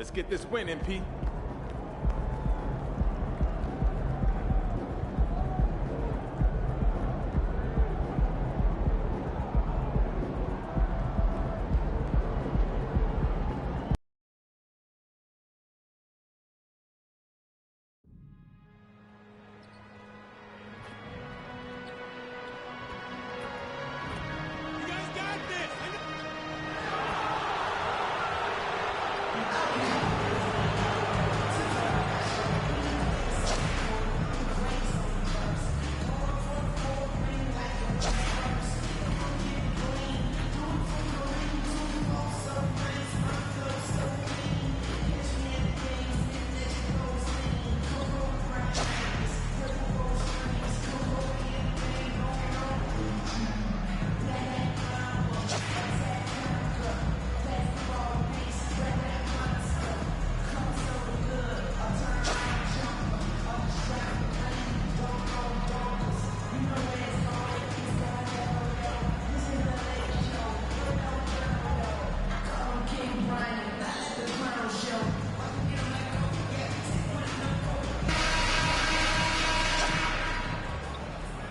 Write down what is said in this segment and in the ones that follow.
Let's get this win, MP.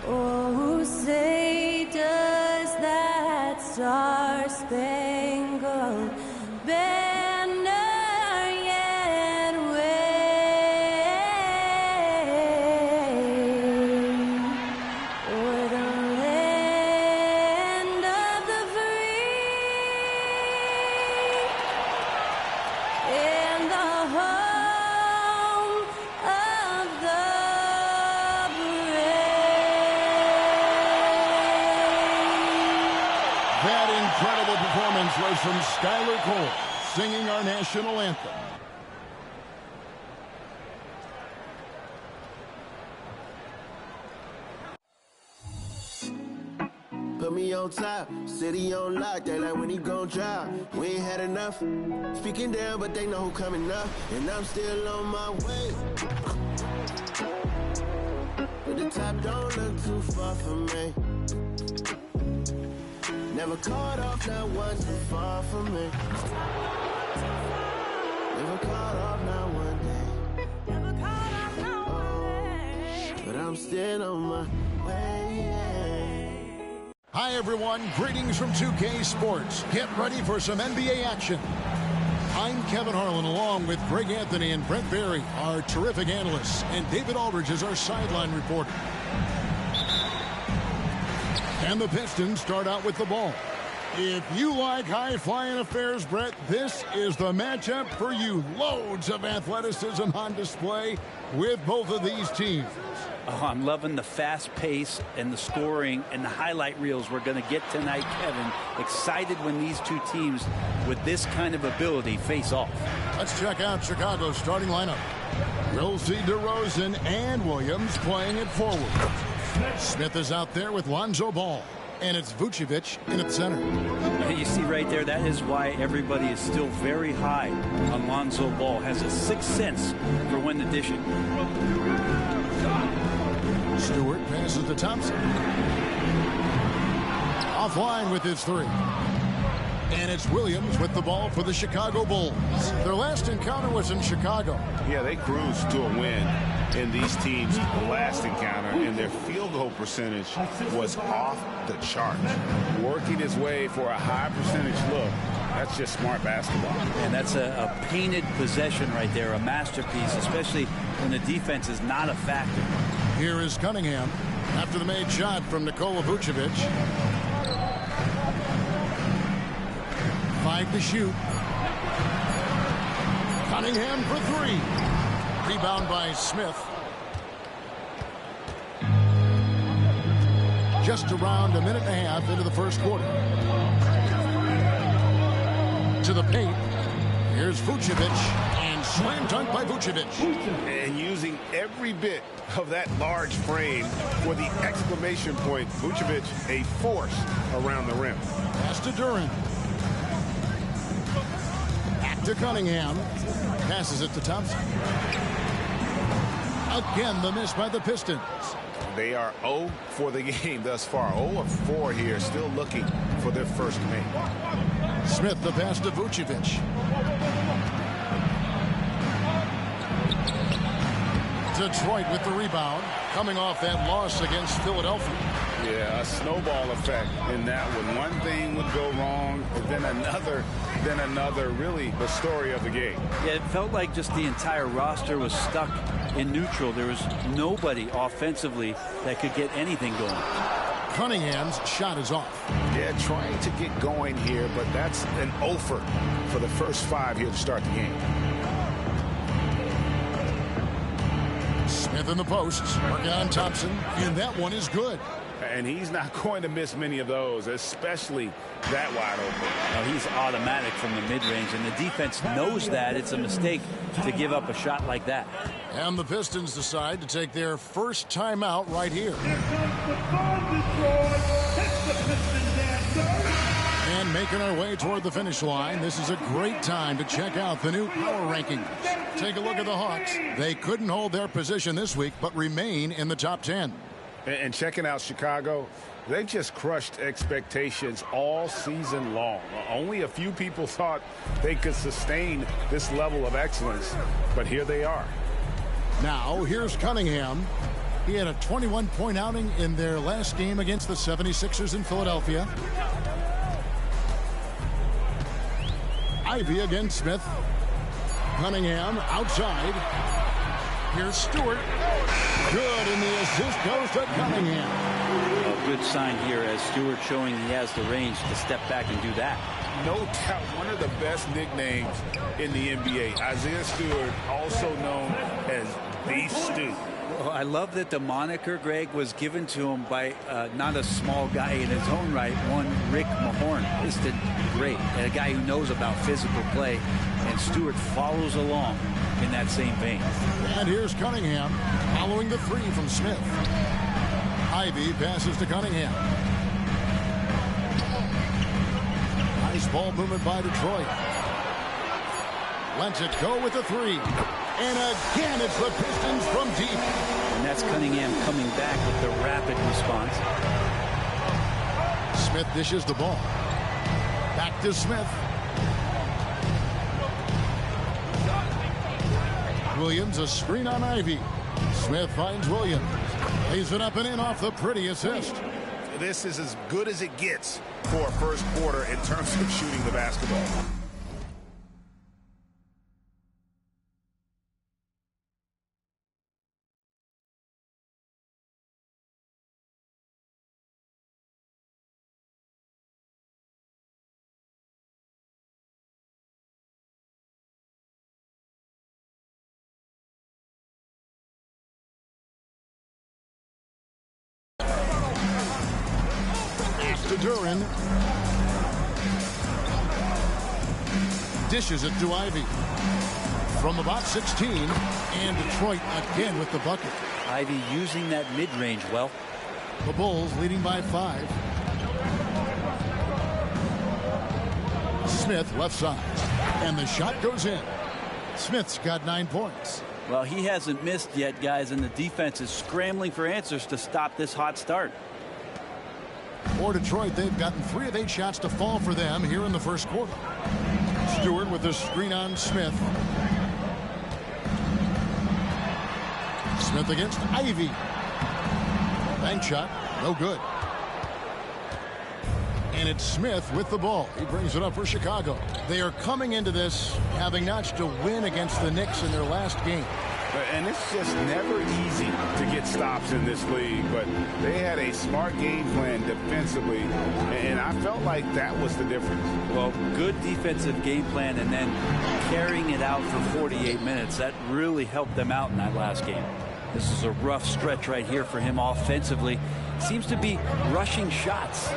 Oh, say does that star-spangled banner yet wave o'er the land of the free and the home of the That incredible performance was from Skylar Cole, singing our national anthem. Put me on top, city on lock, they like when he gon' drop. We ain't had enough, speaking down, but they know who coming up, and I'm still on my way. But the top don't look too far from me. Never caught off, not one too far from me. Never caught off, not one day. Never caught off, not one day. But I'm still on my way. Hi, everyone. Greetings from 2K Sports. Get ready for some NBA action. I'm Kevin Harlan, along with Greg Anthony and Brent Berry, our terrific analysts, and David Aldridge is our sideline reporter. And the Pistons start out with the ball. If you like high-flying affairs, Brett, this is the matchup for you. Loads of athleticism on display with both of these teams. Oh, I'm loving the fast pace and the scoring and the highlight reels we're going to get tonight, Kevin. Excited when these two teams with this kind of ability face off. Let's check out Chicago's starting lineup. We'll see DeRozan and Williams playing it forward. Smith is out there with Lonzo Ball, and it's Vucevic in at center. You see right there, that is why everybody is still very high on Lonzo Ball. Has a sixth sense for when to dish it. Stewart passes to Thompson. Offline with his three. And it's Williams with the ball for the Chicago Bulls. Their last encounter was in Chicago. Yeah, they cruised to a win in these teams' last encounter, and their field goal percentage was off the chart. Working his way for a high percentage look. That's just smart basketball. And that's a painted possession right there, a masterpiece, especially when the defense is not a factor. Here is Cunningham after the made shot from Nikola Vucevic. 5 to shoot. Cunningham for three. Rebound by Smith. Just around a minute and a half into the first quarter. To the paint. Here's Vucevic. And slam dunk by Vucevic. And using every bit of that large frame for the exclamation point. Vucevic, a force around the rim. Pass to Duran. Back to Cunningham. Passes it to Thompson. Again, the miss by the Pistons. They are 0 for the game thus far. 0 of 4 here, still looking for their first make. Smith, the pass to Vucevic. Detroit with the rebound, coming off that loss against Philadelphia. Yeah, a snowball effect in that one. One thing would go wrong, then another. Really the story of the game. Yeah, it felt like just the entire roster was stuck in neutral. There was nobody offensively that could get anything going. Cunningham's shot is off. Yeah, trying to get going here, but that's an offer for the first 5 here to start the game. Smith in the post, working on Thompson, and that one is good. And he's not going to miss many of those, especially that wide open. He's automatic from the mid-range, and the defense knows that it's a mistake to give up a shot like that. And the Pistons decide to take their first timeout right here. And making our way toward the finish line, this is a great time to check out the new power rankings. Take a look at the Hawks. They couldn't hold their position this week, but remain in the top 10. And checking out Chicago, they've just crushed expectations all season long. Only a few people thought they could sustain this level of excellence, but here they are. Now, here's Cunningham. He had a 21-point outing in their last game against the 76ers in Philadelphia. Ivy against Smith. Cunningham outside. Here's Stewart. Good, and the assist goes to Cunningham. A good sign here as Stewart showing he has the range to step back and do that. No doubt one of the best nicknames in the NBA. Isaiah Stewart, also known as the Stu. Well, I love that the moniker, Greg, was given to him by not a small guy in his own right, one Rick Mahorn. This did great. And a guy who knows about physical play, and Stewart follows along in that same vein. And here's Cunningham following the three from Smith. Ivy passes to Cunningham. Nice ball movement by Detroit. Lets it go with the three. And again, it's the Pistons from deep. And that's Cunningham coming back with the rapid response. Smith dishes the ball. Back to Smith. Williams, a screen on Ivy. Smith finds Williams. Lays it up and in off the pretty assist. This is as good as it gets for a first quarter in terms of shooting the basketball. To Duran. Dishes it to Ivy. From about 16. And Detroit again with the bucket. Ivy using that mid-range well. The Bulls leading by 5. Smith left side. And the shot goes in. Smith's got 9 points. Well, he hasn't missed yet, guys, and the defense is scrambling for answers to stop this hot start. For Detroit, they've gotten 3 of 8 shots to fall for them here in the first quarter. Stewart with the screen on Smith. Smith against Ivy. Bank shot, no good. And it's Smith with the ball. He brings it up for Chicago. They are coming into this having notched a win against the Knicks in their last game. And it's just never easy to get stops in this league, but they had a smart game plan defensively, and I felt like that was the difference. Well, good defensive game plan and then carrying it out for 48 minutes. That really helped them out in that last game. This is a rough stretch right here for him offensively. Seems to be rushing shots.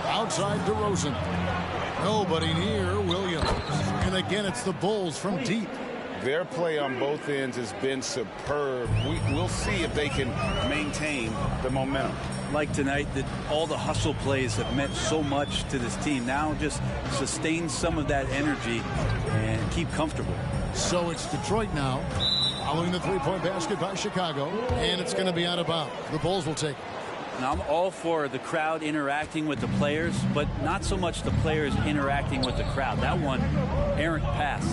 Outside DeRozan. Nobody near Williams. And again, it's the Bulls from deep. Their play on both ends has been superb. We'll see if they can maintain the momentum. Like tonight, that all the hustle plays have meant so much to this team. Now just sustain some of that energy and keep comfortable. So it's Detroit now, following the three-point basket by Chicago, and it's going to be out of bounds. The Bulls will take it. Now, I'm all for the crowd interacting with the players, but not so much the players interacting with the crowd. That one, errant pass.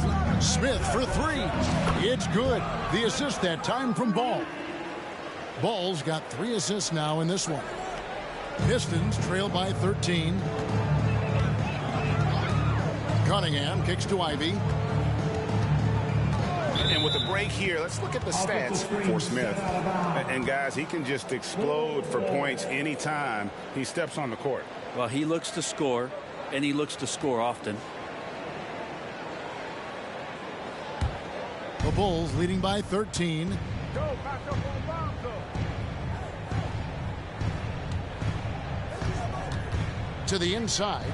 Smith for three. It's good. The assist that time from Ball. Ball's got 3 assists now in this one. Pistons trail by 13. Cunningham kicks to Ivy. And with the break here, let's look at the stats for Smith. And guys, he can just explode for points anytime he steps on the court. Well, he looks to score, and he looks to score often. The Bulls leading by 13. To the inside.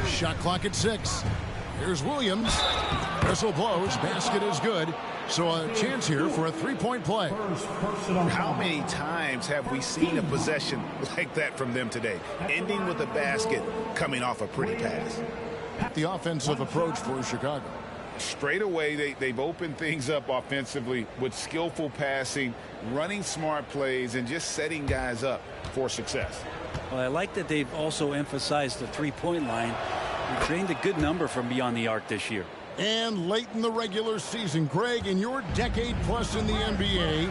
Shot clock at 6. Here's Williams. Whistle blows. Basket is good. So a chance here for a three-point play. How many times have we seen a possession like that from them today? Ending with a basket coming off a pretty pass. The offensive approach for Chicago. Straight away, they've opened things up offensively with skillful passing, running smart plays, and just setting guys up for success. Well, I like that they've also emphasized the three-point line. They trained a good number from beyond the arc this year. And late in the regular season, Greg, in your decade plus in the NBA,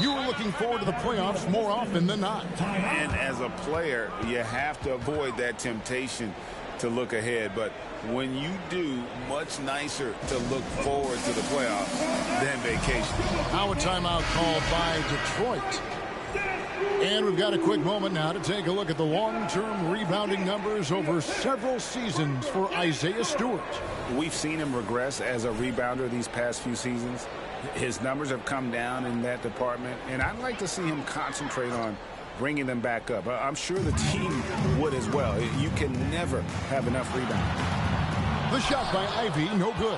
you were looking forward to the playoffs more often than not. And as a player, you have to avoid that temptation to look ahead. But when you do, much nicer to look forward to the playoffs than vacation. Now a timeout called by Detroit. And we've got a quick moment now to take a look at the long-term rebounding numbers over several seasons for Isaiah Stewart. We've seen him regress as a rebounder these past few seasons. His numbers have come down in that department, and I'd like to see him concentrate on bringing them back up. I'm sure the team would as well. You can never have enough rebounds. The shot by Ivy, no good.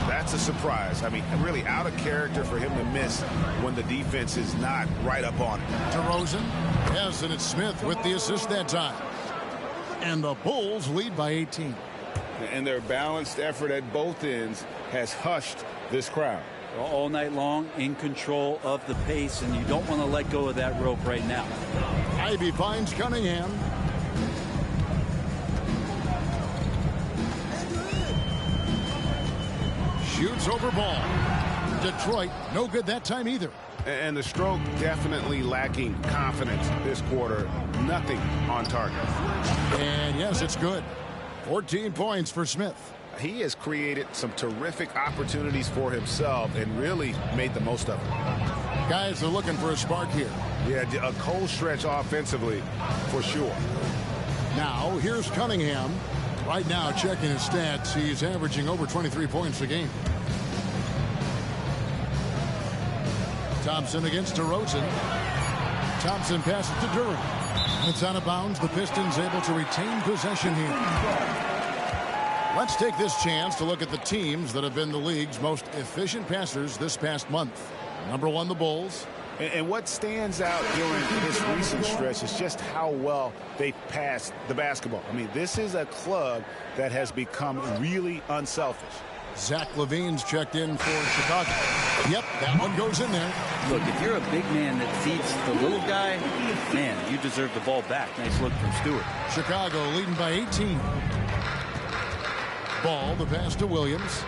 That's a surprise. I mean, really out of character for him to miss when the defense is not right up on it. DeRozan, yes, and it's Smith with the assist that time. And the Bulls lead by 18. And their balanced effort at both ends has hushed this crowd. All night long, in control of the pace, and you don't want to let go of that rope right now. Ivy finds Cunningham. Shoots over Ball. Detroit, no good that time either. And the stroke definitely lacking confidence this quarter. Nothing on target. And yes, it's good. 14 points for Smith. He has created some terrific opportunities for himself and really made the most of it. Guys are looking for a spark here. Yeah, a cold stretch offensively for sure. Now, here's Cunningham. Right now, checking his stats, he's averaging over 23 points a game. Thompson against DeRozan. Thompson passes to Durham. It's out of bounds. The Pistons able to retain possession here. Let's take this chance to look at the teams that have been the league's most efficient passers this past month. Number 1, the Bulls. And what stands out during this recent stretch is just how well they passed the basketball. I mean, this is a club that has become really unselfish. Zach LaVine's checked in for Chicago. Yep, that one goes in there. Look, if you're a big man that feeds the little guy, man, you deserve the ball back. Nice look from Stewart. Chicago leading by 18. Ball, the pass to Williams.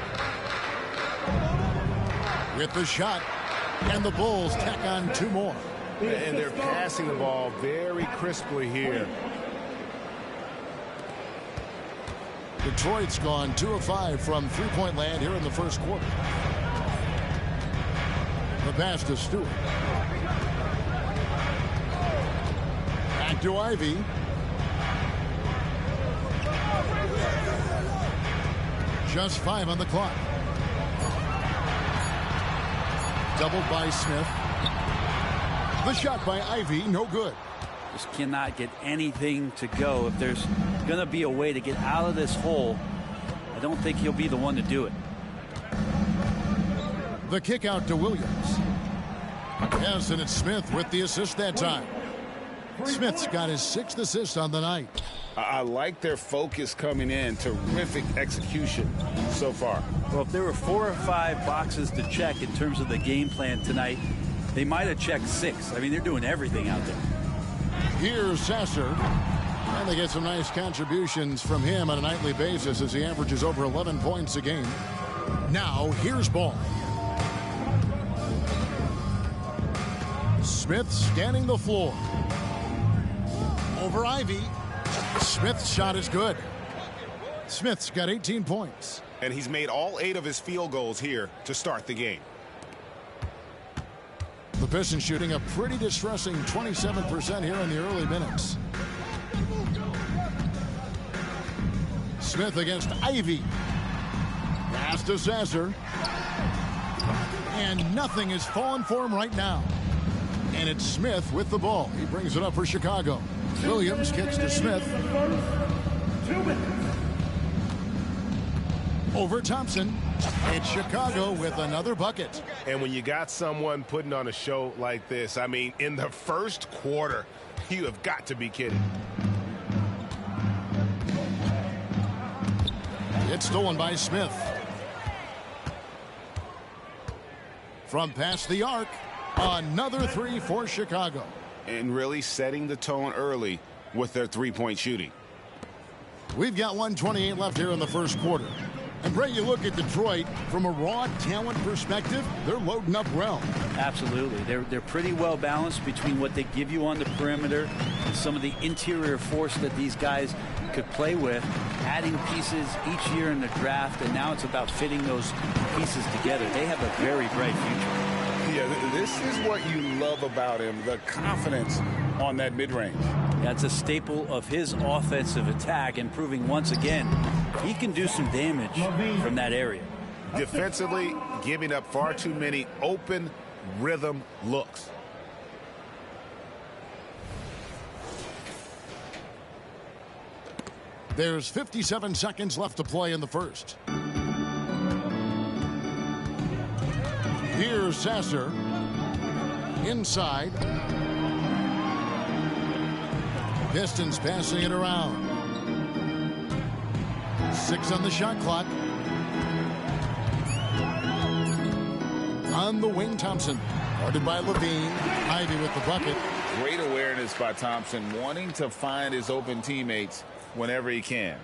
With the shot. And the Bulls tack on 2 more. And they're passing the ball very crisply here. Detroit's gone 2 of 5 from three-point land here in the first quarter. The pass to Stewart. Back to Ivy. Just 5 on the clock. Doubled by Smith. The shot by Ivy, no good. Just cannot get anything to go. If there's going to be a way to get out of this hole, I don't think he'll be the one to do it. The kick out to Williams. Yes, and it's Smith with the assist that time. Smith's got his 6th assist on the night. I like their focus coming in. Terrific execution so far. Well, if there were 4 or 5 boxes to check in terms of the game plan tonight, they might have checked 6. I mean, they're doing everything out there. Here's Sasser. And they get some nice contributions from him on a nightly basis as he averages over 11 points a game. Now, here's Ball. Smith scanning the floor. Over Ivy. Smith's shot is good. Smith's got 18 points. And he's made all 8 of his field goals here to start the game. The Pistons shooting a pretty distressing 27% here in the early minutes. Smith against Ivy. Pass to Sasser. And nothing is falling for him right now. And it's Smith with the ball. He brings it up for Chicago. Williams kicks to Smith. Over Thompson. It's Chicago with another bucket. And when you got someone putting on a show like this, I mean, in the first quarter, you have got to be kidding. It's stolen by Smith. From past the arc, another 3 for Chicago. And really setting the tone early with their three-point shooting. We've got 1:28 left here in the first quarter. And Bray, you look at Detroit from a raw talent perspective, they're loading up well. Absolutely. They're pretty well balanced between what they give you on the perimeter and some of the interior force that these guys could play with, adding pieces each year in the draft, and now it's about fitting those pieces together. They have a very bright future. Yeah, this is what you love about him, the confidence on that mid-range. That's a staple of his offensive attack, and proving once again he can do some damage from that area. Defensively, giving up far too many open rhythm looks. There's 57 seconds left to play in the first. Here's Sasser. Inside. Pistons passing it around. 6 on the shot clock. On the wing, Thompson. Guarded by Levine. Ivy with the bucket. Great awareness by Thompson, wanting to find his open teammates whenever he can.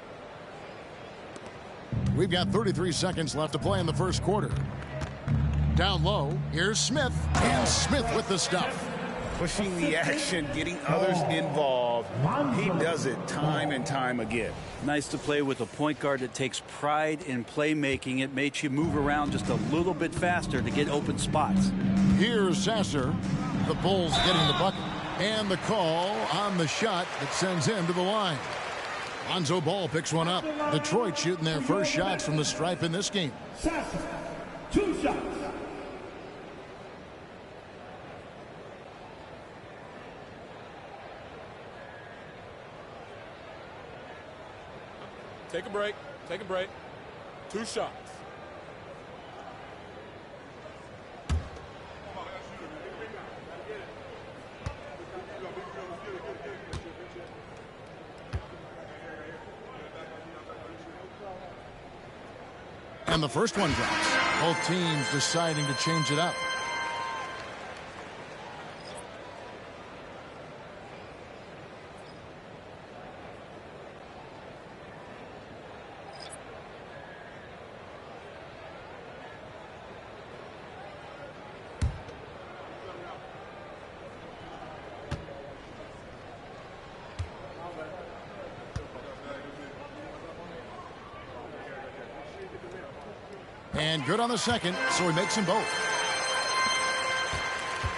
We've got 33 seconds left to play in the first quarter. Down low, here's Smith. And Smith with the stuff. Pushing the action, getting others involved. He does it time and time again. Nice to play with a point guard that takes pride in playmaking. It makes you move around just a little bit faster to get open spots. Here's Sasser. The Bulls getting the bucket. And the call on the shot that sends him to the line. Lonzo Ball picks one up. Detroit shooting their first shots from the stripe in this game. Sasser, 2 shots. Take a break. Take a break. 2 shots. And the first one drops. Both teams deciding to change it up. And good on the second, so he makes them both.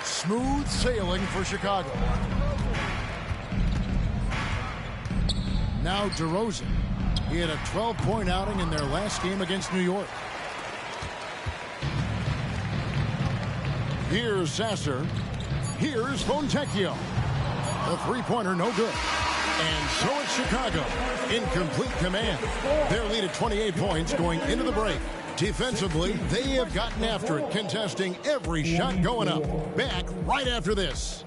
Smooth sailing for Chicago. Now DeRozan. He had a 12-point outing in their last game against New York. Here's Sasser. Here's Fontecchio. The three-pointer no good. And so it's Chicago in complete command. Their lead at 28 points going into the break. Defensively, they have gotten after it, contesting every shot going up. Back right after this.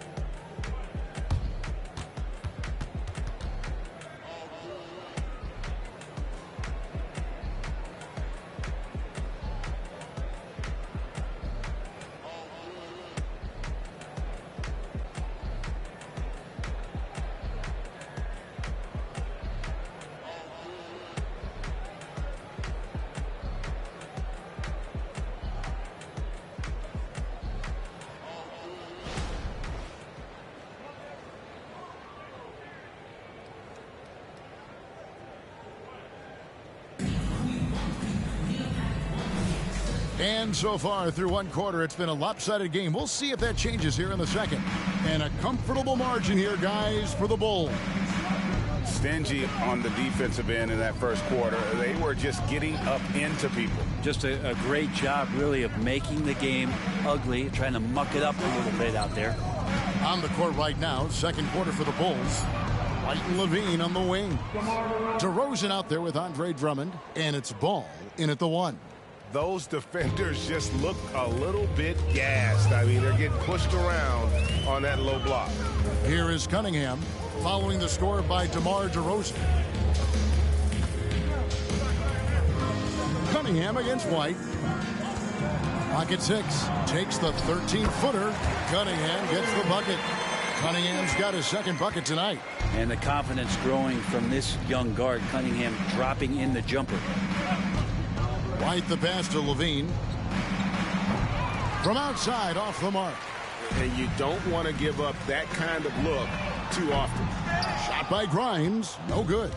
And so far through one quarter, it's been a lopsided game. We'll see if that changes here in the second. And a comfortable margin here, guys, for the Bulls. Stingy on the defensive end in that first quarter. They were just getting up into people. Just a great job, really, of making the game ugly, trying to muck it up a little bit out there. On the court right now, second quarter for the Bulls. White and Levine on the wing. DeRozan out there with Andre Drummond, and it's Ball in at the 1. Those defenders just look a little bit gassed. I mean, they're getting pushed around on that low block. Here is Cunningham following the score by DeMar DeRozan. Cunningham against White. Pocket 6 takes the 13-footer. Cunningham gets the bucket. Cunningham's got his second bucket tonight. And the confidence growing from this young guard. Cunningham dropping in the jumper. White the pass to Levine. From outside, off the mark. And you don't want to give up that kind of look too often. Shot by Grimes, no good.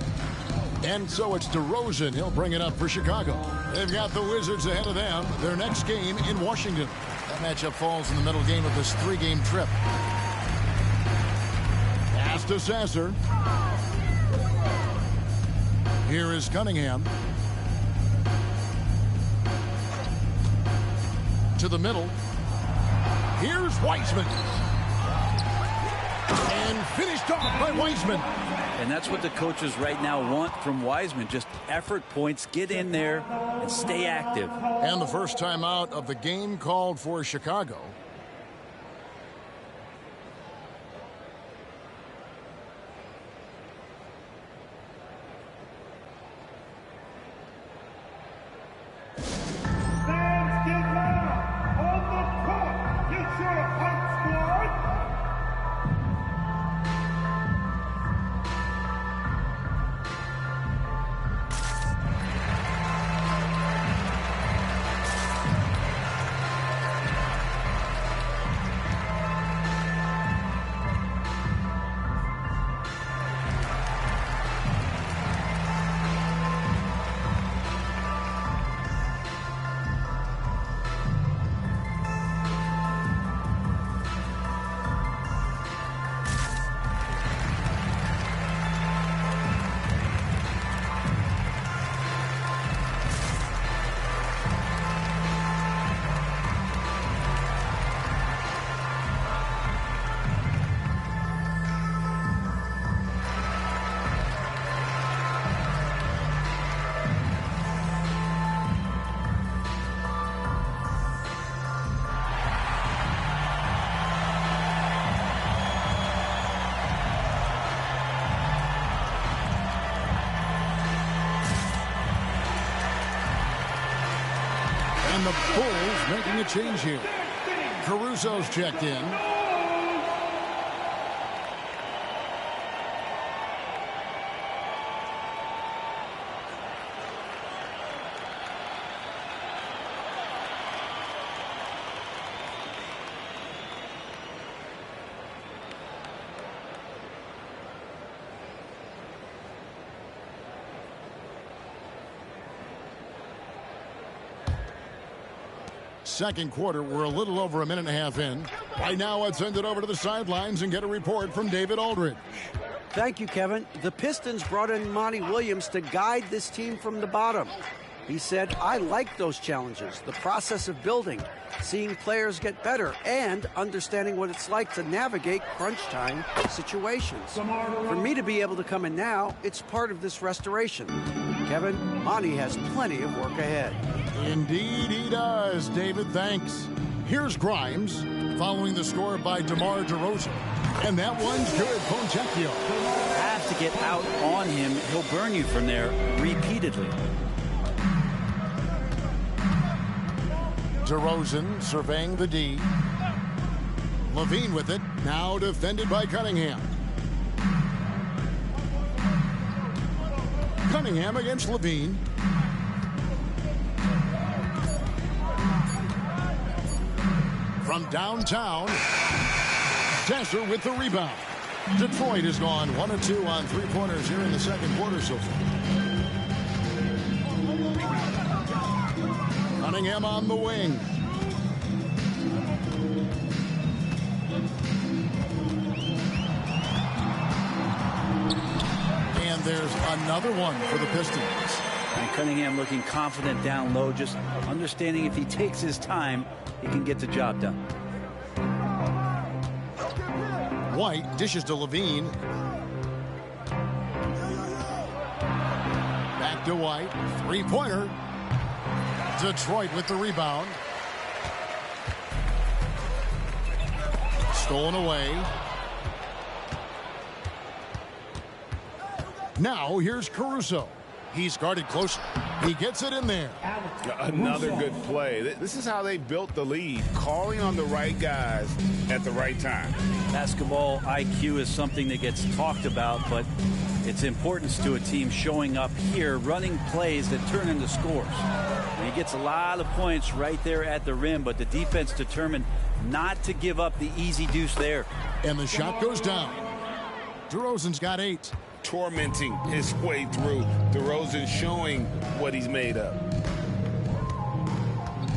And so it's DeRozan. He'll bring it up for Chicago. They've got the Wizards ahead of them. Their next game in Washington. That matchup falls in the middle game of this 3-game trip. Pass to Sasser. Here is Cunningham. To the middle. Here's Wiseman. And finished off by Wiseman. And that's what the coaches right now want from Wiseman. Just effort points, get in there, and stay active. And the first time out of the game called for Chicago. Fans get loud on the court. Get your hype squad. And the Bulls making a change here. Caruso's checked in. Second quarter, we're a little over a minute and a half in. Right now, let's send it over to the sidelines and get a report from David Aldridge. Thank you, Kevin. The Pistons brought in Monty Williams to guide this team from the bottom. He said, I like those challenges, the process of building, seeing players get better, and understanding what it's like to navigate crunch time situations. For me to be able to come in now, it's part of this restoration. Kevin, Monty has plenty of work ahead. Indeed he does, David. Thanks. Here's Grimes following the score by DeMar DeRozan. And that one's good. Fontecchio. Have to get out on him. He'll burn you from there repeatedly. DeRozan surveying the D. Levine with it. Now defended by Cunningham. Cunningham against Levine. From downtown, Sasser with the rebound. Detroit has gone 1 of 2 on three-pointers here in the second quarter so far. Cunningham on the wing. And there's another one for the Pistons. And Cunningham looking confident down low, just understanding if he takes his time, he can get the job done. White dishes to Levine. Back to White. Three-pointer. Detroit with the rebound. Stolen away. Now here's Caruso. He's guarded closely. He gets it in there. Another good play. This is how they built the lead, calling on the right guys at the right time. Basketball IQ is something that gets talked about, but its importance to a team showing up here, running plays that turn into scores. And he gets a lot of points right there at the rim, but the defense determined not to give up the easy deuce there. And the shot goes down. DeRozan's got 8. Tormenting his way through. DeRozan showing what he's made of.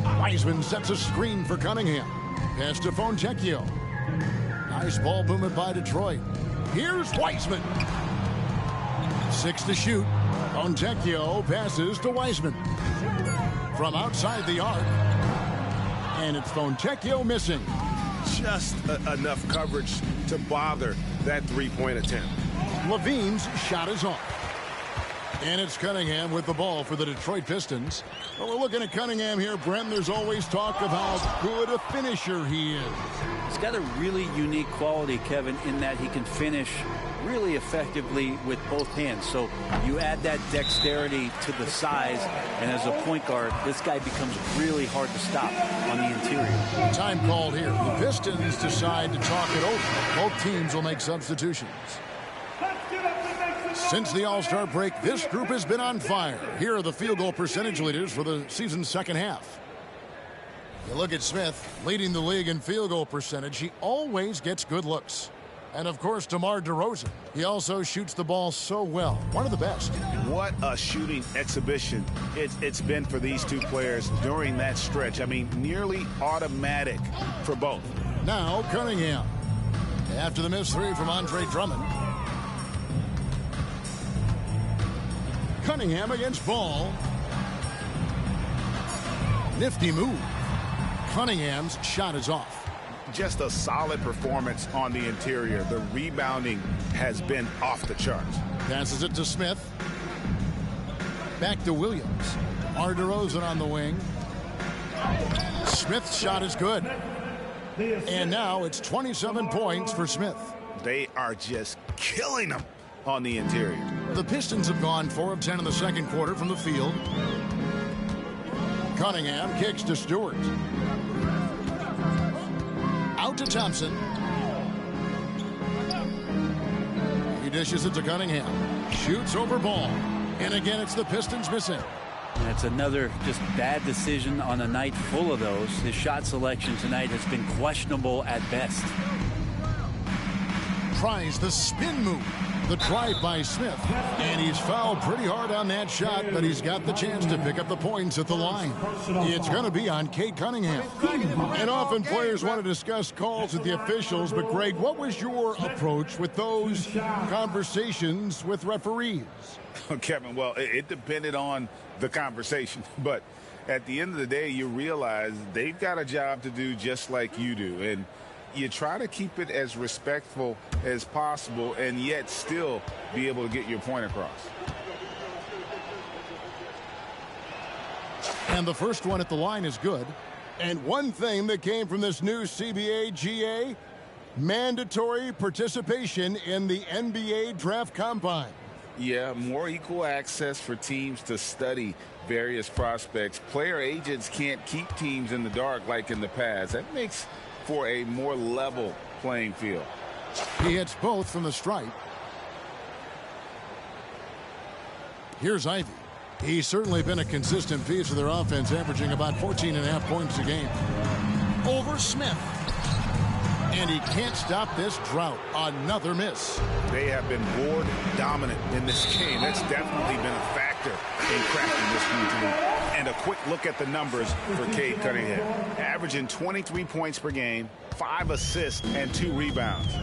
Wiseman sets a screen for Cunningham. Pass to Fontecchio. Nice ball movement by Detroit. Here's Wiseman. 6 to shoot. Fontecchio passes to Wiseman. From outside the arc. And it's Fontecchio missing. Just enough coverage to bother that three-point attempt. Levine's shot is off. And it's Cunningham with the ball for the Detroit Pistons. Well, we're looking at Cunningham here, Brent. There's always talk of how good a finisher he is. He's got a really unique quality, Kevin, in that he can finish really effectively with both hands. So you add that dexterity to the size, and as a point guard, this guy becomes really hard to stop on the interior. Time called here. The Pistons decide to talk it over. Both teams will make substitutions. Since the All-Star break, this group has been on fire. Here are the field goal percentage leaders for the season's second half. You look at Smith, leading the league in field goal percentage. He always gets good looks. And, of course, DeMar DeRozan. He also shoots the ball so well. One of the best. What a shooting exhibition it's been for these two players during that stretch. I mean, nearly automatic for both. Now, Cunningham. After the missed three from Andre Drummond. Cunningham against Ball. Nifty move. Cunningham's shot is off. Just a solid performance on the interior. The rebounding has been off the charts. Passes it to Smith. Back to Williams. DeRozan on the wing. Smith's shot is good. And now it's 27 points for Smith. They are just killing them on the interior. The Pistons have gone 4 of 10 in the second quarter from the field. Cunningham kicks to Stewart. Out to Thompson. He dishes it to Cunningham. Shoots over Ball. And again, it's the Pistons missing. That's another just bad decision on a night full of those. His shot selection tonight has been questionable at best. Tries the spin move. The drive by Smith. And he's fouled pretty hard on that shot, but he's got the chance to pick up the points at the line. It's going to be on Cade Cunningham. And often players want to discuss calls with the officials, but Greg, what was your approach with those conversations with referees? Kevin, well, it depended on the conversation, but at the end of the day, you realize they've got a job to do just like you do. And you try to keep it as respectful as possible and yet still be able to get your point across. And the first one at the line is good. And one thing that came from this new CBA GA, mandatory participation in the NBA Draft Combine. Yeah, more equal access for teams to study various prospects. Player agents can't keep teams in the dark like in the past. That makes for a more level playing field. He hits both from the stripe. Here's Ivy. He's certainly been a consistent piece of their offense, averaging about 14.5 points a game. Over Smith. And he can't stop this drought. Another miss. They have been board dominant in this game. That's definitely been a factor in cracking this game. And a quick look at the numbers for Cade Cunningham. Averaging 23 points per game, 5 assists, and 2 rebounds.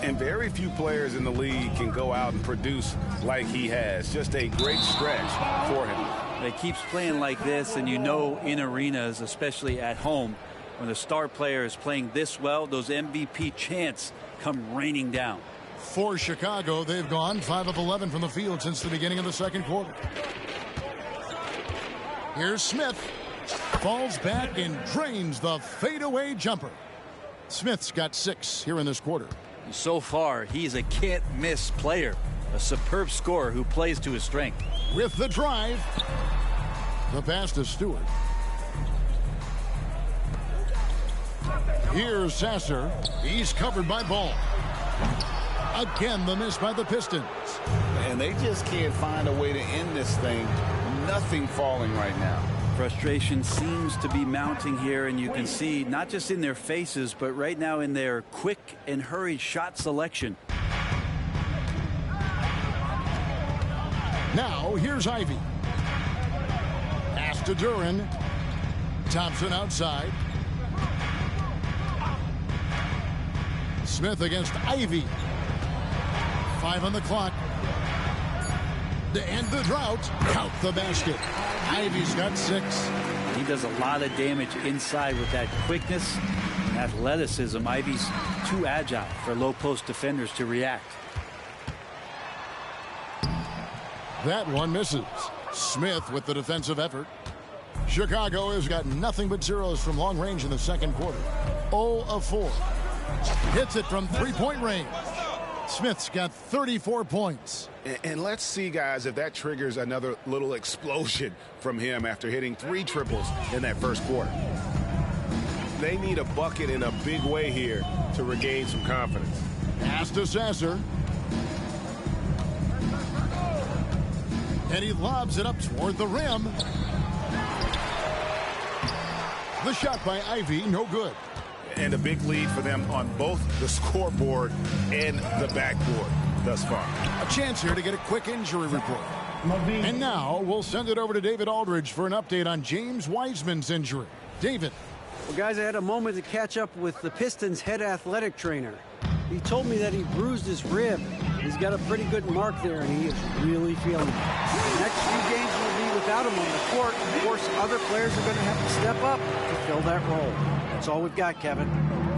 And very few players in the league can go out and produce like he has. Just a great stretch for him. He keeps playing like this, and you know in arenas, especially at home, when the star player is playing this well, those MVP chants come raining down. For Chicago, they've gone 5 of 11 from the field since the beginning of the second quarter. Here's Smith. Falls back and drains the fadeaway jumper. Smith's got 6 here in this quarter. So far, he's a can't-miss player. A superb scorer who plays to his strength. With the drive. The pass to Stewart. Here's Sasser. He's covered by Ball. Again, the miss by the Pistons. And they just can't find a way to end this thing. Nothing falling right now. Frustration seems to be mounting here, and you can see not just in their faces, but right now in their quick and hurried shot selection. Now, here's Ivy. Pass to Duren. Thompson outside. Smith against Ivy. 5 on the clock. To end the drought, count the basket. Ivy's got 6. He does a lot of damage inside with that quickness and athleticism. Ivy's too agile for low post defenders to react. That one misses. Smith with the defensive effort. Chicago has got nothing but zeros from long range in the second quarter. 0 of 4. Hits it from three-point range. Smith's got 34 points. And let's see, guys, if that triggers another little explosion from him after hitting 3 triples in that first quarter. They need a bucket in a big way here to regain some confidence. Pass to Sasser. And he lobs it up toward the rim. The shot by Ivy, no good. And a big lead for them on both the scoreboard and the backboard thus far. A chance here to get a quick injury report. And now we'll send it over to David Aldridge for an update on James Wiseman's injury. David. Well, guys, I had a moment to catch up with the Pistons' head athletic trainer. He told me that he bruised his rib. He's got a pretty good mark there, and he is really feeling it. The next few games will be without him on the court. Of course, other players are going to have to step up to fill that role. That's all we've got, Kevin.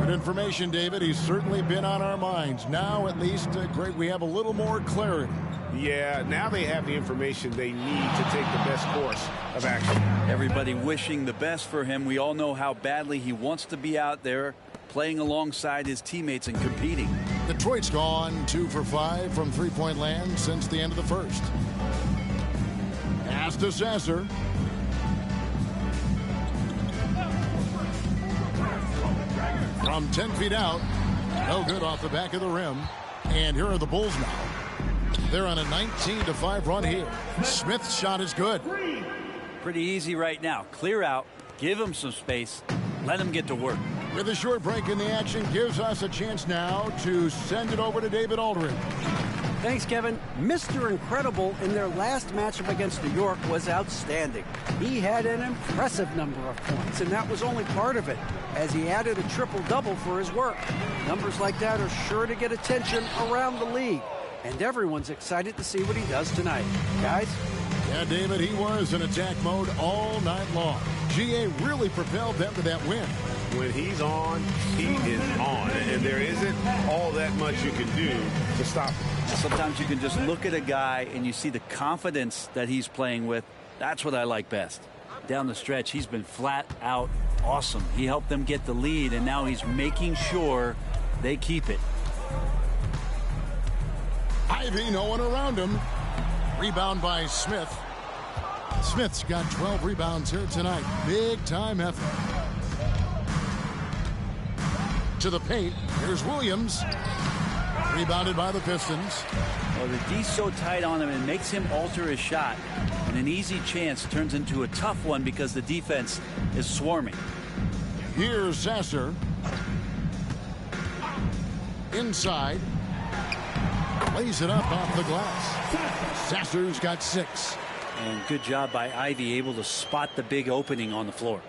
Good information, David. He's certainly been on our minds. Now, at least, Greg, we have a little more clarity. Yeah, now they have the information they need to take the best course of action. Everybody wishing the best for him. We all know how badly he wants to be out there playing alongside his teammates and competing. Detroit's gone 2 for 5 from three-point land since the end of the first. Pass to Sasser. From 10 feet out. No good off the back of the rim. And here are the Bulls now. They're on a 19-5 run here. Smith's shot is good. Pretty easy right now. Clear out. Give him some space. Let him get to work. With a short break in the action, gives us a chance now to send it over to David Aldridge. Thanks, Kevin. Mr. Incredible in their last matchup against New York was outstanding. He had an impressive number of points, and that was only part of it, as he added a triple-double for his work. Numbers like that are sure to get attention around the league, and everyone's excited to see what he does tonight. Guys? Yeah, David, he was in attack mode all night long. GA really propelled them to that win. When he's on, he is on. And there isn't all that much you can do to stop him. Sometimes you can just look at a guy and you see the confidence that he's playing with. That's what I like best. Down the stretch, he's been flat out awesome. He helped them get the lead, and now he's making sure they keep it. Ivy, no one around him. Rebound by Smith. Smith's got 12 rebounds here tonight. Big time effort. To the paint. Here's Williams. Rebounded by the Pistons. Well, the D's so tight on him, it makes him alter his shot. And an easy chance turns into a tough one because the defense is swarming. Here's Sasser. Inside. Lays it up off the glass. Sasser's got 6. And good job by Ivey, able to spot the big opening on the floor.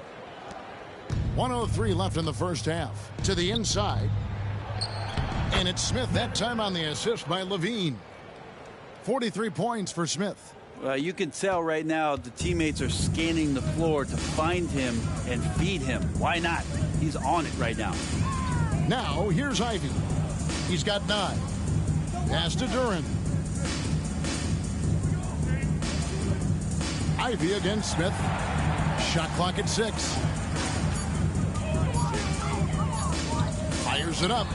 1:03 left in the first half. To the inside. And it's Smith that time on the assist by Levine. 43 points for Smith. You can tell right now the teammates are scanning the floor to find him and feed him. Why not? He's on it right now. Now here's Ivey. He's got 9. Pass to Duren. Ivey against Smith. Shot clock at 6. Fires it up.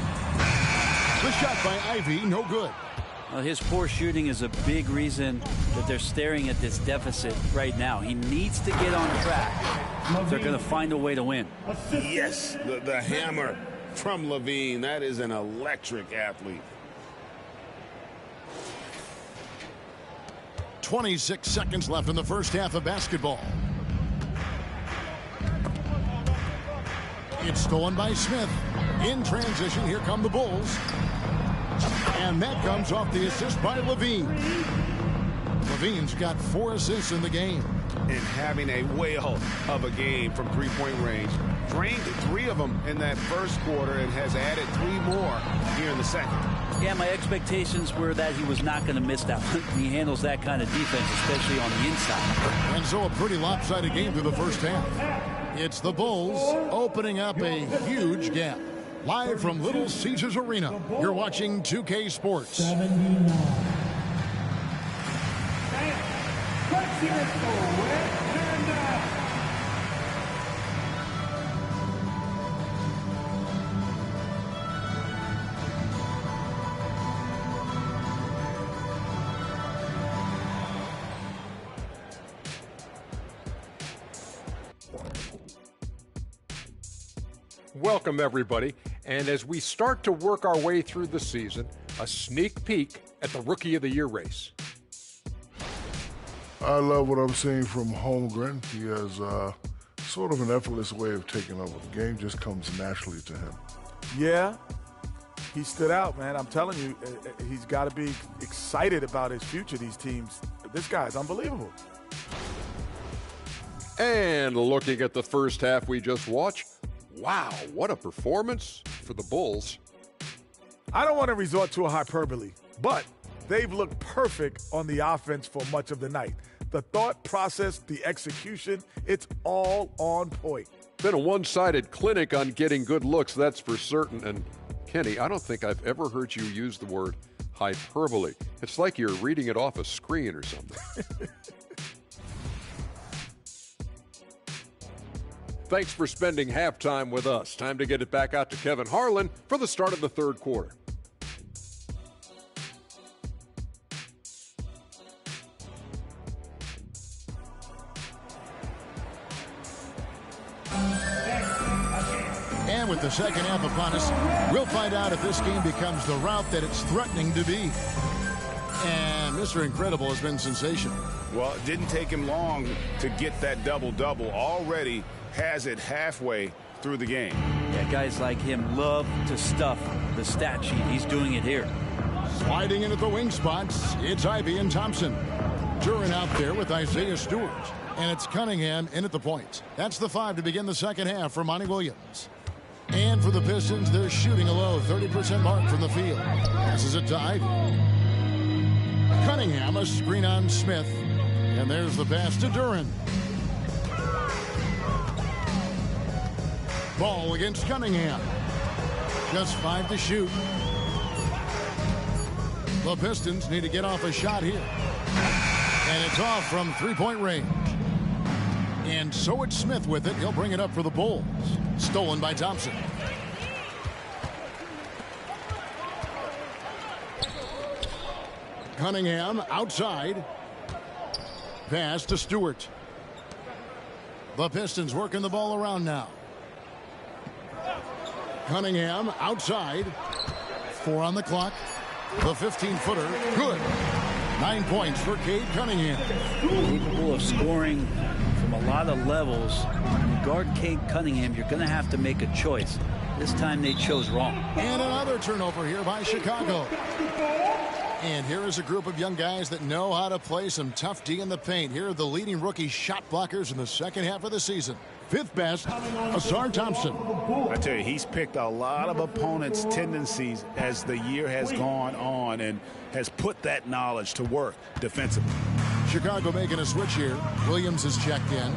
The shot by Ivey, no good. Well, his poor shooting is a big reason that they're staring at this deficit right now. He needs to get on track if they're going to find a way to win. Yes, the hammer from Levine. That is an electric athlete. 26 seconds left in the first half of basketball. It's stolen by Smith. In transition, here come the Bulls. And that comes off the assist by Levine. Levine's got 4 assists in the game. And having a whale of a game from three-point range. Drained 3 of them in that first quarter and has added 3 more here in the second. Yeah, my expectations were that he was not going to miss that one. He handles that kind of defense, especially on the inside. And so a pretty lopsided game through the first half. It's the Bulls opening up a huge gap. Live from Little Caesars Arena, you're watching 2K Sports. 79. Let's hear it for Rick Handa. Welcome, everybody. And as we start to work our way through the season, a sneak peek at the Rookie of the Year race. I love what I'm seeing from Holmgren. He has sort of an effortless way of taking over. The game just comes naturally to him. Yeah, he stood out, man. I'm telling you, he's got to be excited about his future, these teams. This guy's unbelievable. And looking at the first half we just watched, wow, what a performance for the Bulls. I don't want to resort to a hyperbole, but they've looked perfect on the offense for much of the night. The thought process, the execution, it's all on point. Been a one-sided clinic on getting good looks, that's for certain. And Kenny, I don't think I've ever heard you use the word hyperbole. It's like you're reading it off a screen or something. Thanks for spending halftime with us. Time to get it back out to Kevin Harlan for the start of the third quarter. And with the second half upon us, we'll find out if this game becomes the route that it's threatening to be. And Mr. Incredible has been sensational. Well, it didn't take him long to get that double-double. Already has it halfway through the game. Yeah, guys like him love to stuff the stat sheet. He's doing it here. Sliding in at the wing spots, it's Ivey and Thompson. Duren out there with Isaiah Stewart. And it's Cunningham in at the point. That's the 5 to begin the second half for Monty Williams. And for the Pistons, they're shooting a low 30% mark from the field. Passes it to Ivey. Cunningham, a screen on Smith. And there's the pass to Duren. Ball against Cunningham. Just 5 to shoot. The Pistons need to get off a shot here. And it's off from three-point range. And so it's Smith with it. He'll bring it up for the Bulls. Stolen by Thompson. Cunningham outside. Pass to Stewart. The Pistons working the ball around now. Cunningham outside. 4 on the clock. The 15-footer. Good. 9 points for Cade Cunningham. Capable of scoring from a lot of levels. When you guard Cade Cunningham, you're going to have to make a choice. This time they chose wrong. And another turnover here by Chicago. And here is a group of young guys that know how to play some tough D in the paint. Here are the leading rookie shot blockers in the second half of the season. Fifth best, Ausar Thompson. I tell you, he's picked a lot of opponents' tendencies as the year has gone on and has put that knowledge to work defensively. Chicago making a switch here. Williams is checked in.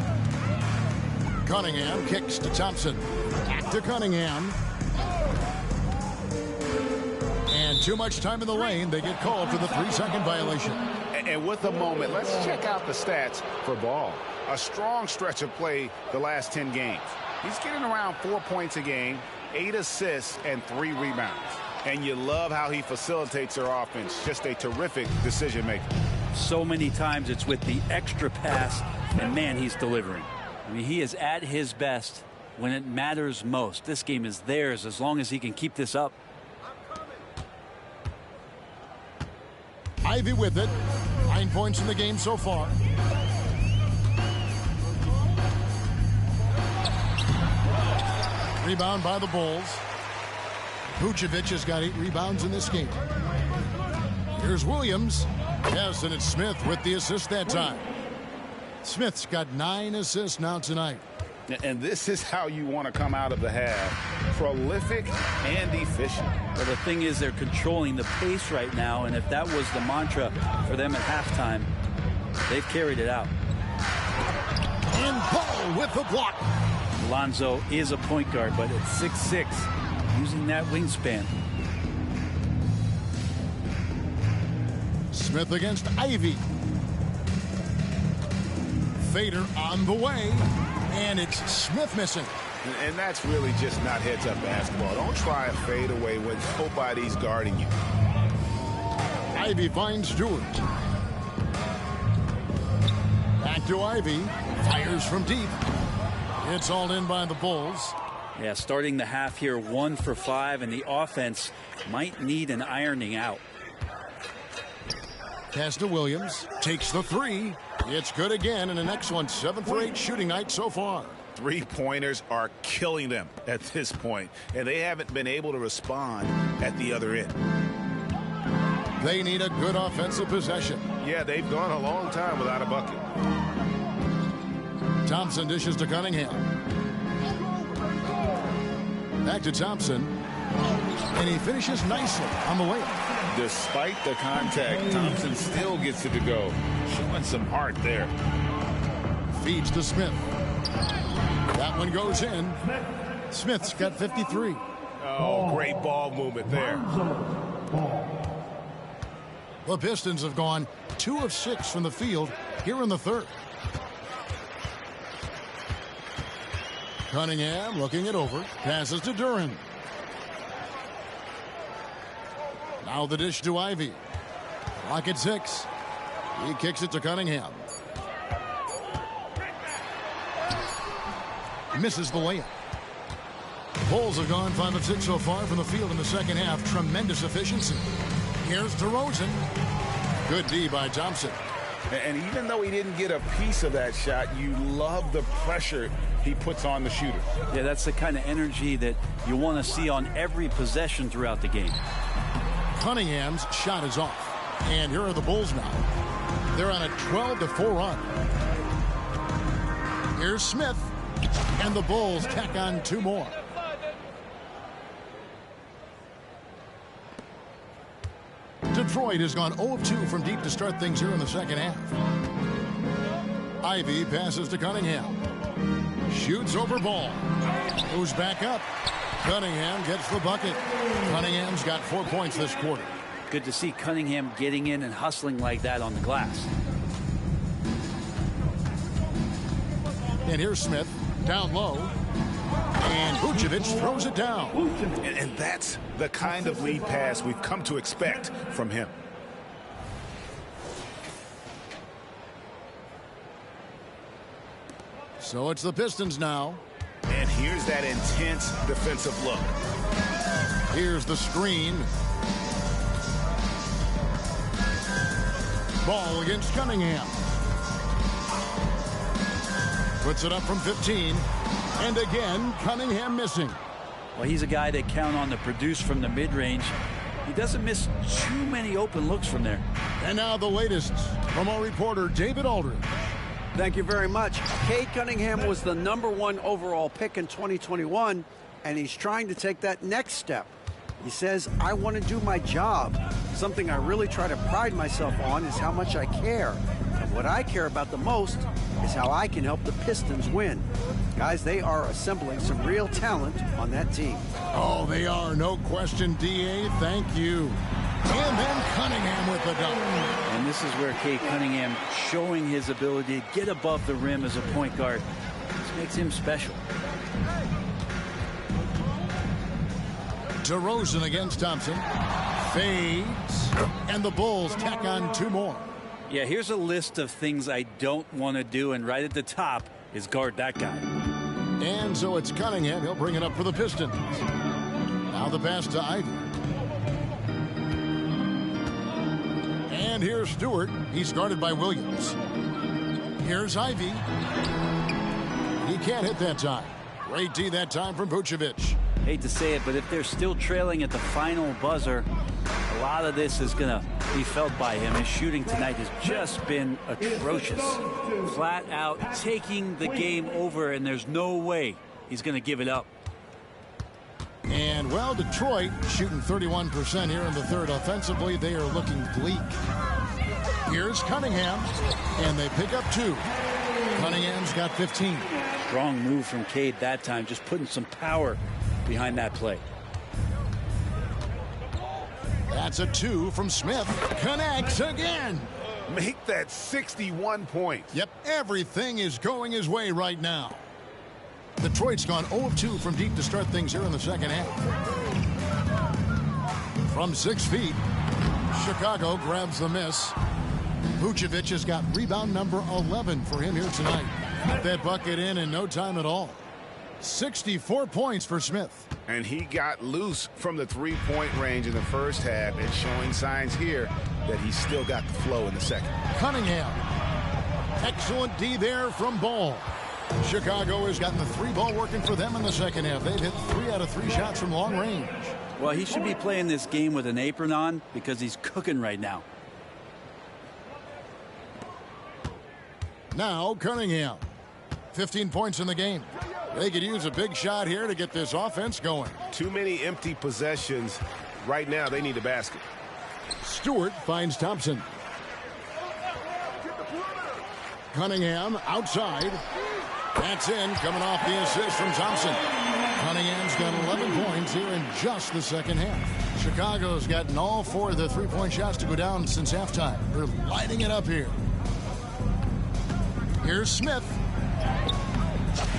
Cunningham kicks to Thompson. Back to Cunningham. And too much time in the lane. They get called for the 3-second violation. And with a moment, let's check out the stats for Ball. A strong stretch of play the last 10 games. He's getting around 4 points a game, 8 assists, and 3 rebounds. And you love how he facilitates their offense. Just a terrific decision maker. So many times it's with the extra pass, and man, he's delivering. I mean, he is at his best when it matters most. This game is theirs as long as he can keep this up. Ivy with it. 9 points in the game so far. Rebound by the Bulls. Vucevic has got 8 rebounds in this game. Here's Williams. Yes, and it's Smith with the assist that time. Smith's got 9 assists now tonight. And this is how you want to come out of the half. Prolific and efficient. Well, the thing is, they're controlling the pace right now, and if that was the mantra for them at halftime, they've carried it out. And Ball with the block. Lonzo is a point guard, but at 6'6", using that wingspan. Smith against Ivy. Fader on the way. And it's Smith missing. And that's really just not heads-up basketball. Don't try a fadeaway when nobody's guarding you. Ivy finds Stewart. Back to Ivy. Fires from deep. It's all in by the Bulls. Yeah, starting the half here 1 for 5, and the offense might need an ironing out. Pass to Williams. Takes the 3. It's good again, and the next one 7 for 8 shooting night so far. 3-pointers are killing them at this point, and they haven't been able to respond at the other end. They need a good offensive possession. Yeah, they've gone a long time without a bucket. Thompson dishes to Cunningham. Back to Thompson. And he finishes nicely on the layup. Despite the contact, Thompson still gets it to go. Showing some heart there. Feeds to Smith. That one goes in. Smith's got 53. Oh, great ball movement there. The Pistons have gone 2 of 6 from the field here in the third. Cunningham looking it over. Passes to Duren. Now the dish to Ivy. Clock at 6. He kicks it to Cunningham. Misses the layup. Bulls have gone 5 of 6 so far from the field in the second half. Tremendous efficiency. Here's DeRozan. Good D by Thompson. And even though he didn't get a piece of that shot, you love the pressure he puts on the shooter. Yeah, that's the kind of energy that you want to see on every possession throughout the game. Cunningham's shot is off. And here are the Bulls now. They're on a 12-4 run. Here's Smith. And the Bulls tack on 2 more. Detroit has gone 0 of 2 from deep to start things here in the second half. Ivy passes to Cunningham. Shoots over Ball. Goes back up. Cunningham gets the bucket. Cunningham's got 4 points this quarter. Good to see Cunningham getting in and hustling like that on the glass. And here's Smith down low. And Vucevic throws it down. And that's the kind of lead pass we've come to expect from him. So it's the Pistons now. And here's that intense defensive look. Here's the screen. Ball against Cunningham. Puts it up from 15. And again, Cunningham missing. Well, he's a guy they count on to produce from the mid-range. He doesn't miss too many open looks from there. And now the latest from our reporter, David Aldridge. Thank you very much. Cade Cunningham was the #1 overall pick in 2021, and he's trying to take that next step. He says, I want to do my job. Something I really try to pride myself on is how much I care. And what I care about the most is how I can help the Pistons win. Guys, they are assembling some real talent on that team. Oh, they are, no question, D.A. Thank you. And then Cunningham with the dunk. And this is where Cade Cunningham showing his ability to get above the rim as a point guard. This makes him special. DeRozan against Thompson. Fades. And the Bulls tack on 2 more. Yeah, here's a list of things I don't want to do, and right at the top is guard that guy. And so it's Cunningham. He'll bring it up for the Pistons. Now the pass to Ivy. And here's Stewart. He's guarded by Williams. Here's Ivy. He can't hit that time. Great D that time from Vucevic. Hate to say it, but if they're still trailing at the final buzzer, a lot of this is going to be felt by him. His shooting tonight has just been atrocious. Flat out taking the game over, and there's no way he's going to give it up. And, well, Detroit shooting 31% here in the third. Offensively, they are looking bleak. Here's Cunningham, and they pick up 2. Cunningham's got 15. Strong move from Cade that time, just putting some power behind that play. That's a 2 from Smith. Connects again. Make that 61 points. Yep, everything is going his way right now. Detroit's gone 0 of 2 from deep to start things here in the second half. From 6 feet, Chicago grabs the miss. Vucevic has got rebound number 11 for him here tonight. Got that bucket in no time at all. 64 points for Smith. And he got loose from the three-point range in the first half and showing signs here that he's still got the flow in the second. Cunningham. Excellent D there from Ball. Chicago has gotten the 3-ball working for them in the second half. They've hit 3 out of 3 shots from long range. Well, he should be playing this game with an apron on because he's cooking right now. Now Cunningham. 15 points in the game. They could use a big shot here to get this offense going. Too many empty possessions. Right now, they need a basket. Stewart finds Thompson. Cunningham outside. That's in, coming off the assist from Thompson. Cunningham's got 11 points here in just the second half. Chicago's gotten all 4 of the 3-point shots to go down since halftime. They're lighting it up here. Here's Smith.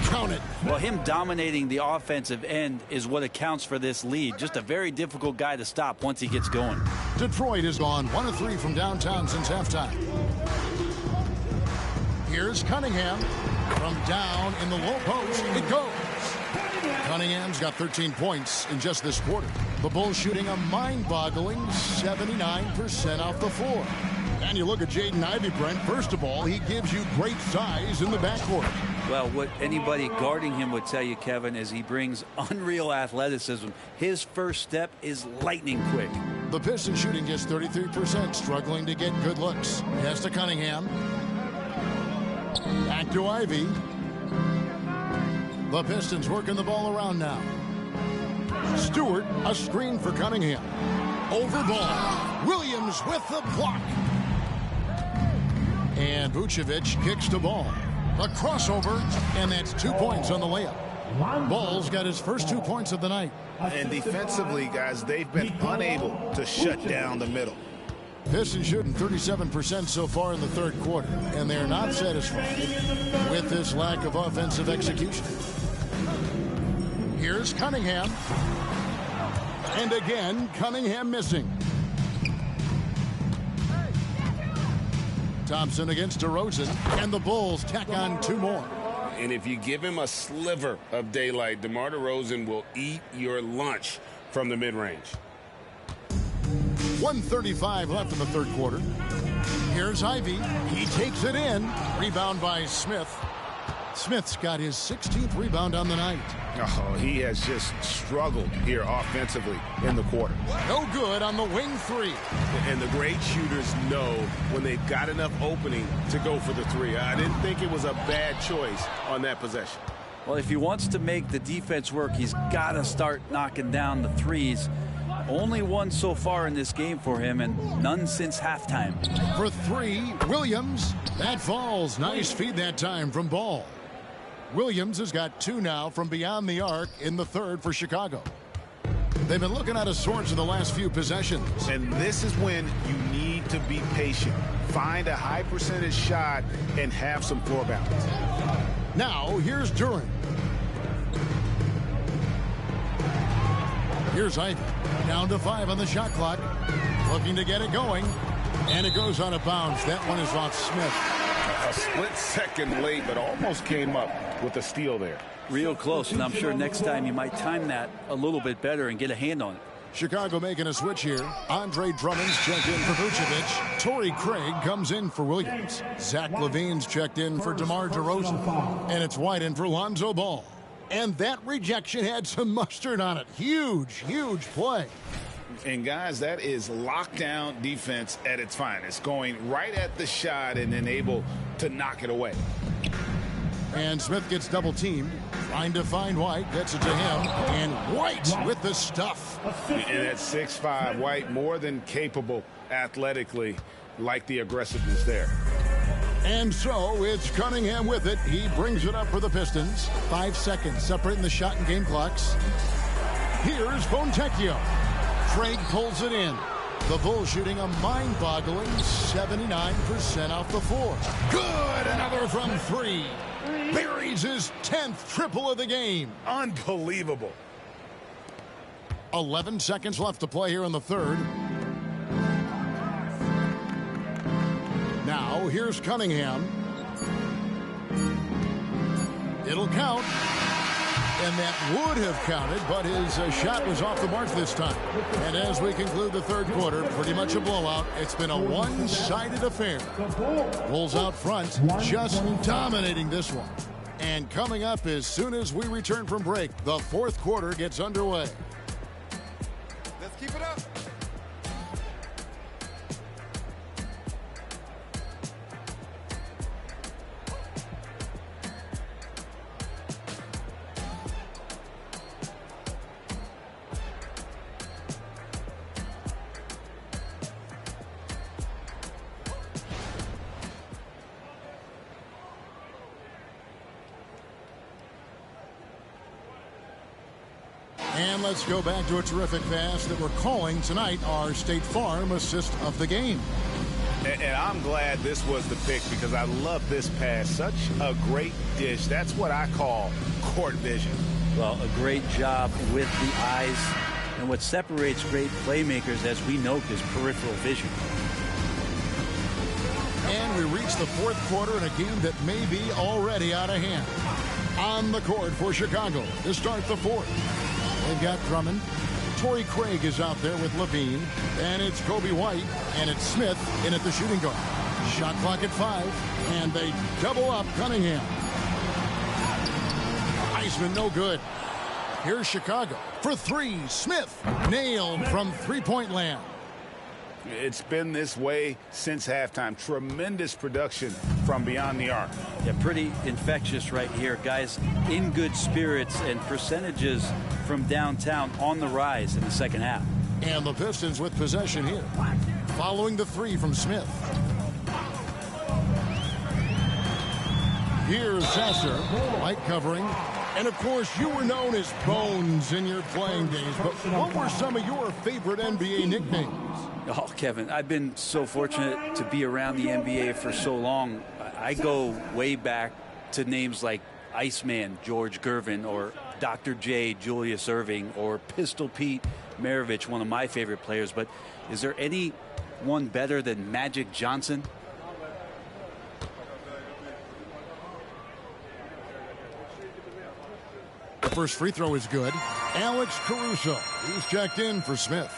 Count it. Well, him dominating the offensive end is what accounts for this lead. Just a very difficult guy to stop once he gets going. Detroit has gone 1 of 3 from downtown since halftime. Here's Cunningham from down in the low post. It goes. Cunningham's got 13 points in just this quarter. The Bulls shooting a mind-boggling 79% off the floor. And you look at Jaden Ivey, Brent. First of all, he gives you great size in the backcourt. Well, what anybody guarding him would tell you, Kevin, is he brings unreal athleticism. His first step is lightning quick. The Pistons shooting just 33%, struggling to get good looks. Pass to Cunningham. Back to Ivy. The Pistons working the ball around now. Stewart, a screen for Cunningham. Over ball. Williams with the block. And Vucevic kicks the ball. A crossover, and that's 2 points on the layup. Ball's got his first 2 points of the night. And defensively, guys, they've been unable to shut down the middle. Pistons shooting 37% so far in the third quarter, and they're not satisfied with this lack of offensive execution. Here's Cunningham. And again, Cunningham missing. Thompson against DeRozan, and the Bulls tack on 2 more. And if you give him a sliver of daylight, DeMar DeRozan will eat your lunch from the mid-range. 1:35 left in the third quarter. Here's Ivy. He takes it in. Rebound by Smith. Smith's got his 16th rebound on the night. Oh, he has just struggled here offensively in the quarter. No good on the wing three. And the great shooters know when they've got enough opening to go for the three. I didn't think it was a bad choice on that possession. Well, if he wants to make the defense work, he's got to start knocking down the threes. Only one so far in this game for him, and none since halftime. For three, Williams. That falls. Nice feed that time from Ball. Williams has got 2 now from beyond the arc in the third for Chicago. They've been looking out of sorts in the last few possessions. And this is when you need to be patient. Find a high percentage shot and have some floor balance. Now, here's Duren. Here's Ivey. Down to 5 on the shot clock. Looking to get it going. And it goes out of bounds. That one is off Smith. A split second late, but almost came up with a steal there. Real close, and I'm sure next time you might time that a little bit better and get a hand on it. Chicago making a switch here. Andre Drummond's checked in for Vucevic. Torrey Craig comes in for Williams. Zach LaVine's checked in for DeMar DeRozan. And it's White in for Lonzo Ball. And that rejection had some mustard on it. Huge, huge play. And guys, that is lockdown defense at its finest. Going right at the shot and then able to knock it away. And Smith gets double teamed. Trying to find White. Gets it to him. And White with the stuff. And at 6'5", White more than capable athletically. Like the aggressiveness there. And so it's Cunningham with it. He brings it up for the Pistons. 5 seconds separating the shot and game clocks. Here's Fontecchio. Craig pulls it in. The Bulls shooting a mind-boggling 79% off the floor. Good! Another from 3. Buries his 10th triple of the game. Unbelievable. 11 seconds left to play here in the third. Now, here's Cunningham. It'll count. And that would have counted, but his shot was off the mark this time. And as we conclude the third quarter, pretty much a blowout. It's been a one-sided affair. Bulls out front, just dominating this one. And coming up as soon as we return from break, the fourth quarter gets underway. Let's keep it up. And let's go back to a terrific pass that we're calling tonight our State Farm assist of the game. And I'm glad this was the pick because I love this pass. Such a great dish. That's what I call court vision. Well, a great job with the eyes. And what separates great playmakers, as we know, is peripheral vision. And we reach the fourth quarter in a game that may be already out of hand. On the court for Chicago to start the fourth. They've got Drummond. Torrey Craig is out there with LaVine. And it's Kobe White. And it's Smith in at the shooting guard. Shot clock at 5. And they double up Cunningham. Heisman no good. Here's Chicago for 3. Smith nailed from three-point land. It's been this way since halftime. Tremendous production from beyond the arc. Yeah, pretty infectious right here. Guys in good spirits and percentages from downtown on the rise in the second half. And the Pistons with possession here. Following the 3 from Smith. Here's Sasser. White covering. And, of course, you were known as Bones in your playing days. But what were some of your favorite NBA nicknames? Oh, Kevin, I've been so fortunate to be around the NBA for so long. I go way back to names like Iceman, George Gervin, or Dr. J, Julius Erving, or Pistol Pete Maravich, one of my favorite players. But is there any one better than Magic Johnson? The first free throw is good. Alex Caruso, he's checked in for Smith.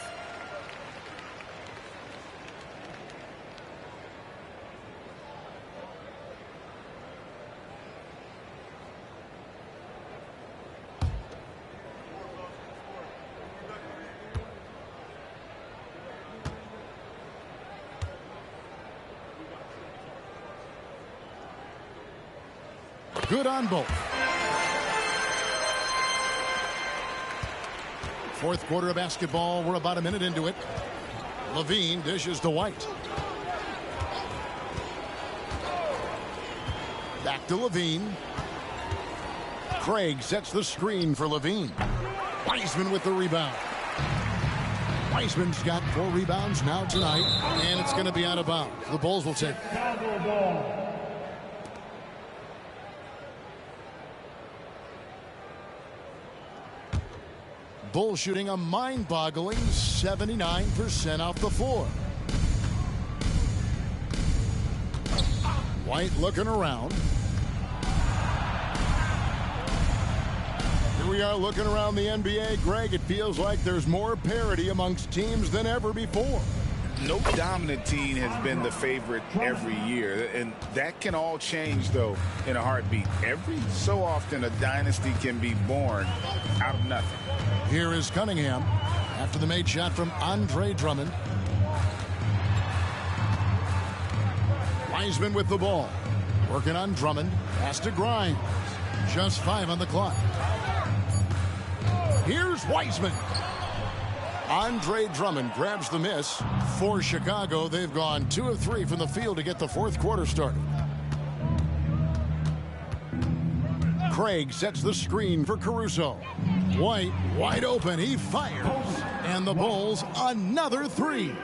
Good on both. Fourth quarter of basketball. We're about a minute into it. Levine dishes to White. Back to Levine. Craig sets the screen for Levine. Wiseman with the rebound. Wiseman's got 4 rebounds now tonight, and it's going to be out of bounds. The Bulls will take it. Bulls shooting a mind-boggling 79% off the floor. White looking around. Here we are looking around the NBA. Greg, it feels like there's more parity amongst teams than ever before. No dominant team has been the favorite every year, and that can all change, though, in a heartbeat. Every so often, a dynasty can be born out of nothing. Here is Cunningham after the made shot from Andre Drummond. Wiseman with the ball. Working on Drummond. Pass to Grimes. Just 5 on the clock. Here's Wiseman. Andre Drummond grabs the miss. For Chicago, they've gone 2 of 3 from the field to get the fourth quarter started. Craig sets the screen for Caruso. White wide open. He fires. And the Bulls another 3.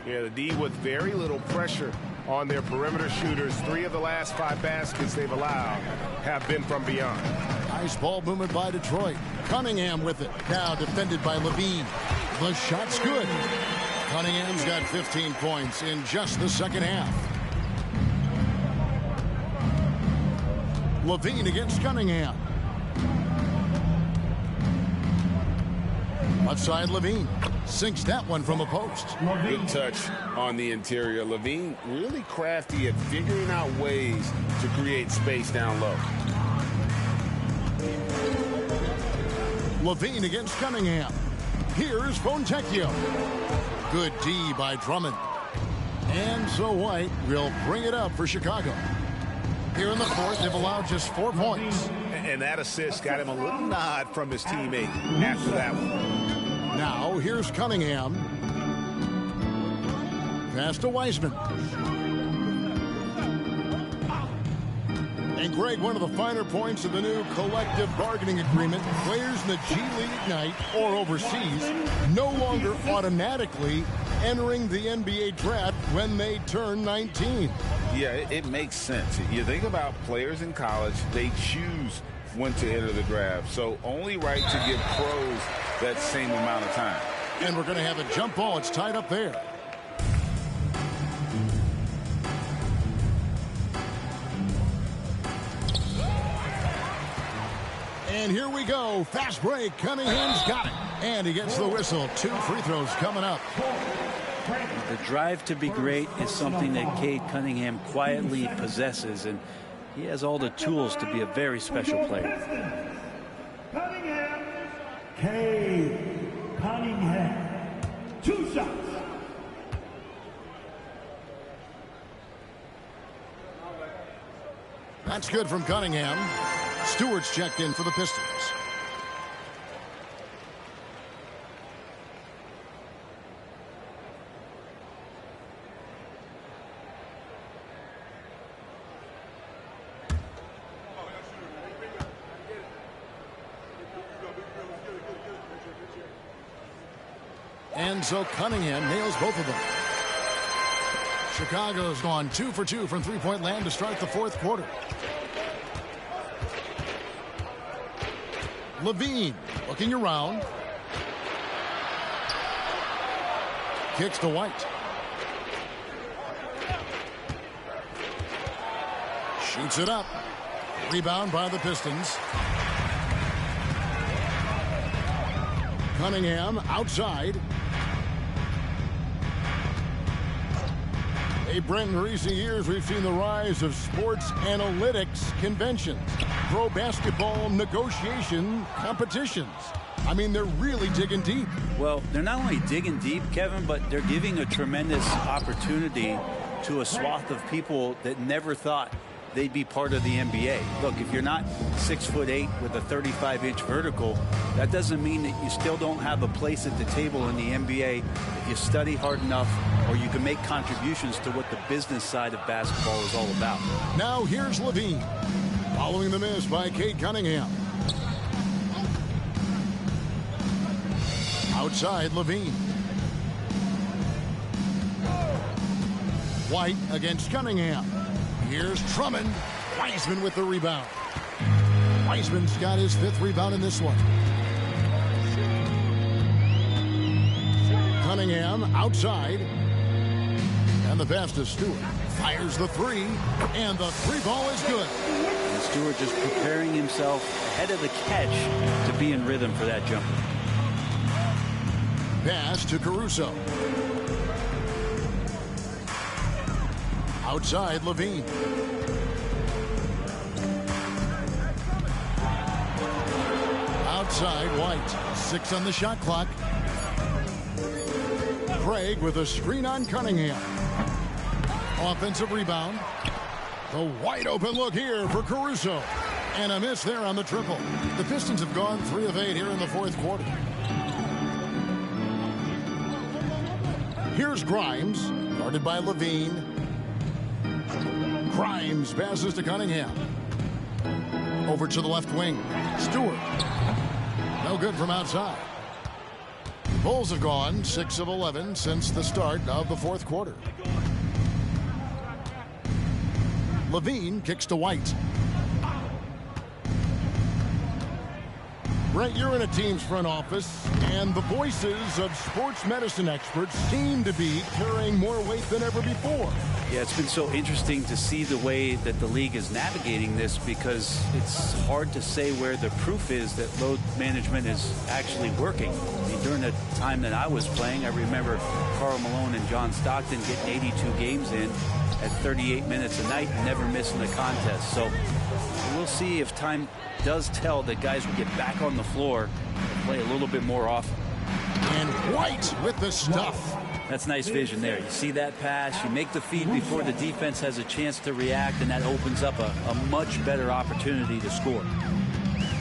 Yeah, the D with very little pressure on their perimeter shooters. 3 of the last 5 baskets they've allowed have been from beyond. Nice ball movement by Detroit. Cunningham with it. Now defended by Levine. The shot's good. Cunningham's got 15 points in just the second half. Levine against Cunningham. Left side Levine. Sinks that one from a post. Good touch on the interior. Levine really crafty at figuring out ways to create space down low. Levine against Cunningham. Here's Fontecchio. Good D by Drummond. And so White will bring it up for Chicago. Here in the fourth, they've allowed just 4 points. And that assist got him a little nod from his teammate after that one. Now, here's Cunningham. Pass to Wiseman. And Greg, one of the finer points of the new collective bargaining agreement, players in the G League Ignite or overseas no longer automatically entering the NBA draft when they turn 19. Yeah, it makes sense. You think about players in college, they choose when to enter the draft. So only right to give pros that same amount of time. And we're going to have a jump ball. It's tied up there. And here we go. Fast break. Cunningham's got it. And he gets the whistle. 2 free throws coming up. The drive to be great is something that Cade Cunningham quietly possesses, and he has all the tools to be a very special player. Cunningham. Cade Cunningham. 2 shots. That's good from Cunningham. Stewart's checked in for the Pistons. And so Cunningham nails both of them. Chicago's gone 2 for 2 from three-point land to start the fourth quarter. Levine looking around. Kicks to White. Shoots it up. Rebound by the Pistons. Cunningham outside. Hey, Brent, in recent years, we've seen the rise of sports analytics conventions, pro basketball negotiation competitions. I mean, they're really digging deep. Well, they're not only digging deep, Kevin, but they're giving a tremendous opportunity to a swath of people that never thought they'd be part of the NBA. Look, if you're not 6'8" with a 35-inch vertical, that doesn't mean that you still don't have a place at the table in the NBA if you study hard enough, or you can make contributions to what the business side of basketball is all about. Now here's LaVine, following the miss by Cade Cunningham. Outside, LaVine. White against Cunningham. Here's Drummond. Wiseman with the rebound. Wiseman's got his 5th rebound in this one. Cunningham outside. And the pass to Stewart. Fires the 3. And the 3 ball is good. And Stewart just preparing himself ahead of the catch to be in rhythm for that jumper. Pass to Caruso. Outside, LaVine. Outside, White. 6 on the shot clock. Craig with a screen on Cunningham. Offensive rebound. The wide open look here for Caruso. And a miss there on the triple. The Pistons have gone 3 of 8 here in the 4th quarter. Here's Grimes, guarded by LaVine. Grimes passes to Cunningham. Over to the left wing. Stewart. No good from outside. The Bulls have gone 6 of 11 since the start of the 4th quarter. LaVine kicks to White. Brent, you're in a team's front office, and the voices of sports medicine experts seem to be carrying more weight than ever before. Yeah, it's been so interesting to see the way that the league is navigating this, because it's hard to say where the proof is that load management is actually working. I mean, during the time that I was playing, I remember Karl Malone and John Stockton getting 82 games in at 38 minutes a night and never missing a contest. So we'll see if time does tell that guys will get back on the floor and play a little bit more often. And White with the stuff. That's nice vision there. You see that pass, you make the feed before the defense has a chance to react, and that opens up a much better opportunity to score.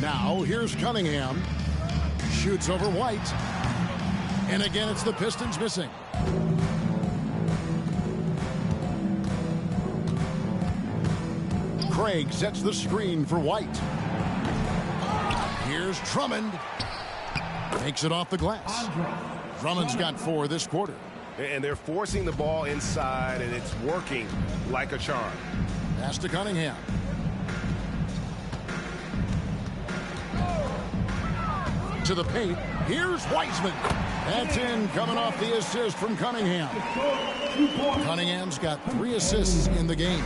Now here's Cunningham. Shoots over White. And again, it's the Pistons missing. Craig sets the screen for White. Here's Drummond. Takes it off the glass. Drummond's got 4 this quarter. And they're forcing the ball inside, and it's working like a charm. Pass to Cunningham. To the paint. Here's Wiseman. That's in, coming off the assist from Cunningham. Cunningham's got 3 assists in the game.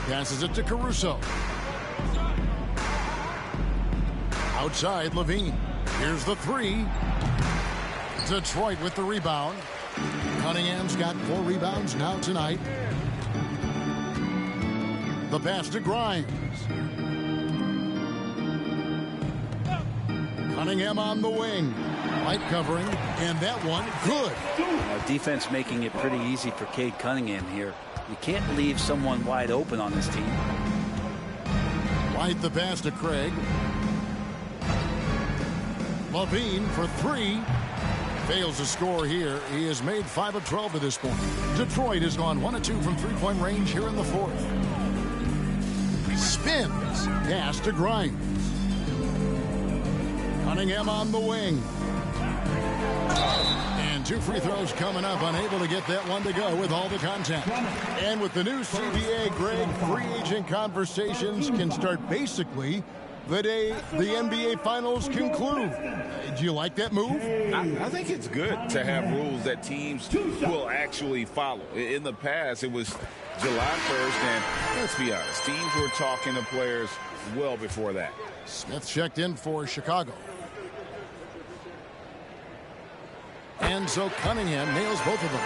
Passes it to Caruso. Outside, LaVine. Here's the 3. Detroit with the rebound. Cunningham's got 4 rebounds now tonight. The pass to Grimes. Cunningham on the wing. White covering, and that one good. Defense making it pretty easy for Cade Cunningham here. You can't leave someone wide open on this team. White the pass to Craig. LaVine for 3. Fails to score here. He has made 5 of 12 to this point. Detroit has gone 1 of 2 from 3-point range here in the 4th. Spins. Pass to Grimes. Cunningham on the wing. And 2 free throws coming up. Unable to get that one to go with all the contact. And with the new CBA, Greg, free agent conversations can start basically the day the NBA Finals conclude. Do you like that move? I think it's good to have rules that teams will actually follow. In the past, it was July 1st, and let's be honest, teams were talking to players well before that. Smith checked in for Chicago. And so Cunningham nails both of them.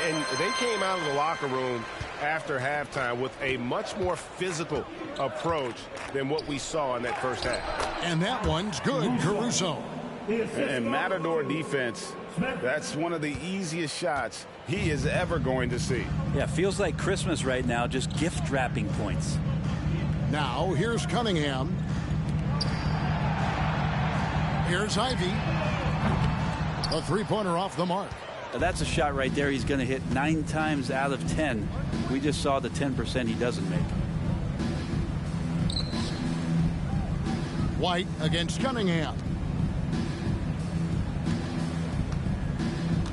And they came out of the locker room after halftime with a much more physical approach than what we saw in that first half. And that one's good. Caruso. And Matador defense, that's one of the easiest shots he is ever going to see. Yeah, feels like Christmas right now, just gift wrapping points. Now, here's Cunningham. Here's Ivey. A three-pointer off the mark. That's a shot right there he's going to hit 9 times out of 10. We just saw the 10% he doesn't make. White against Cunningham.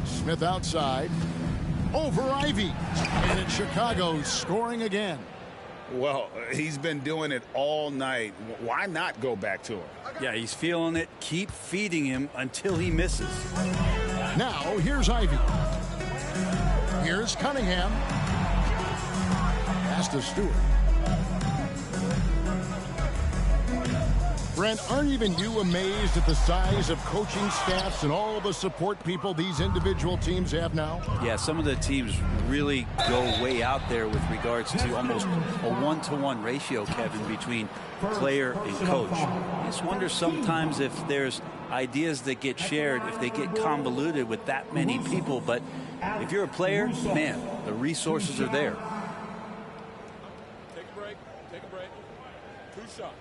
Smith outside. Over Ivey. And it's Chicago scoring again. Well, he's been doing it all night. Why not go back to him? Yeah, he's feeling it. Keep feeding him until he misses. Now, here's Ivey. Here's Cunningham. Pass to Stewart. Brent, aren't even you amazed at the size of coaching staffs and all the support people these individual teams have now? Yeah, some of the teams really go way out there with regards to almost a 1-to-1 ratio, Kevin, between player and coach. I just wonder sometimes if there's ideas that get shared, if they get convoluted with that many people. But if you're a player, man, the resources are there. Take a break. Take a break. 2 shots.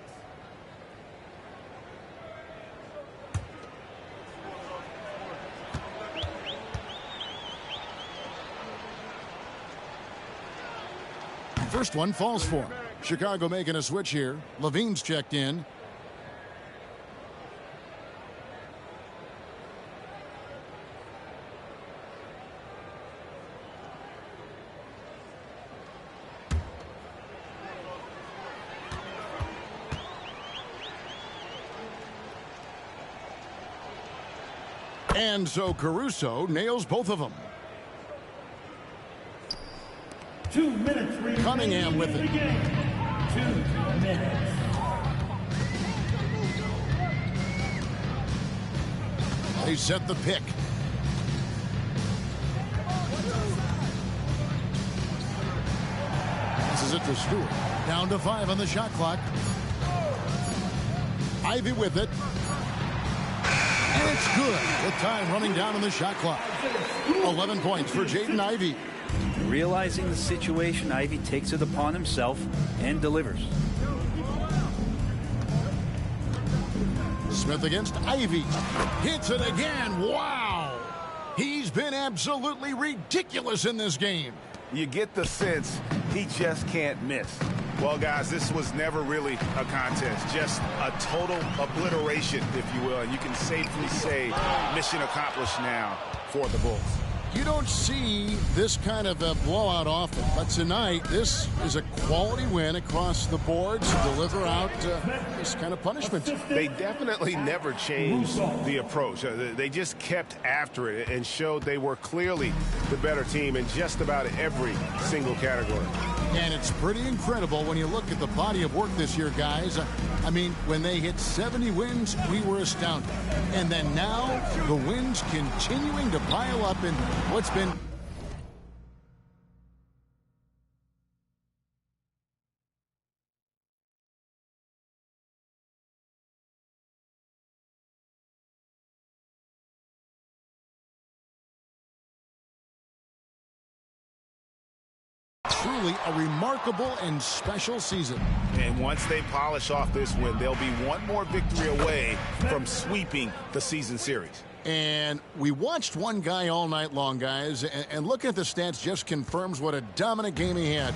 First one falls for him. Chicago making a switch here. Levine's checked in. And so Caruso nails both of them. 2 minutes. Cunningham with it. 2 minutes. They set the pick. This is it to Stewart. Down to 5 on the shot clock. Ivey with it. And it's good. With time running down on the shot clock. 11 points for Jaden Ivey. Realizing the situation, Ivey takes it upon himself and delivers. Smith against Ivey. Hits it again. Wow. He's been absolutely ridiculous in this game. You get the sense he just can't miss. Well, guys, this was never really a contest, just a total obliteration, if you will. And you can safely say mission accomplished now for the Bulls. You don't see this kind of a blowout often, but tonight this is a quality win across the board to deliver out this kind of punishment. They definitely never changed the approach. They just kept after it and showed they were clearly the better team in just about every single category. And it's pretty incredible when you look at the body of work this year, guys. I mean, when they hit 70 wins, we were astounded. And then now, the wins continuing to pile up in what's been... Truly a remarkable and special season. And once they polish off this win, they'll be one more victory away from sweeping the season series. And we watched one guy all night long, guys, and looking at the stats just confirms what a dominant game he had.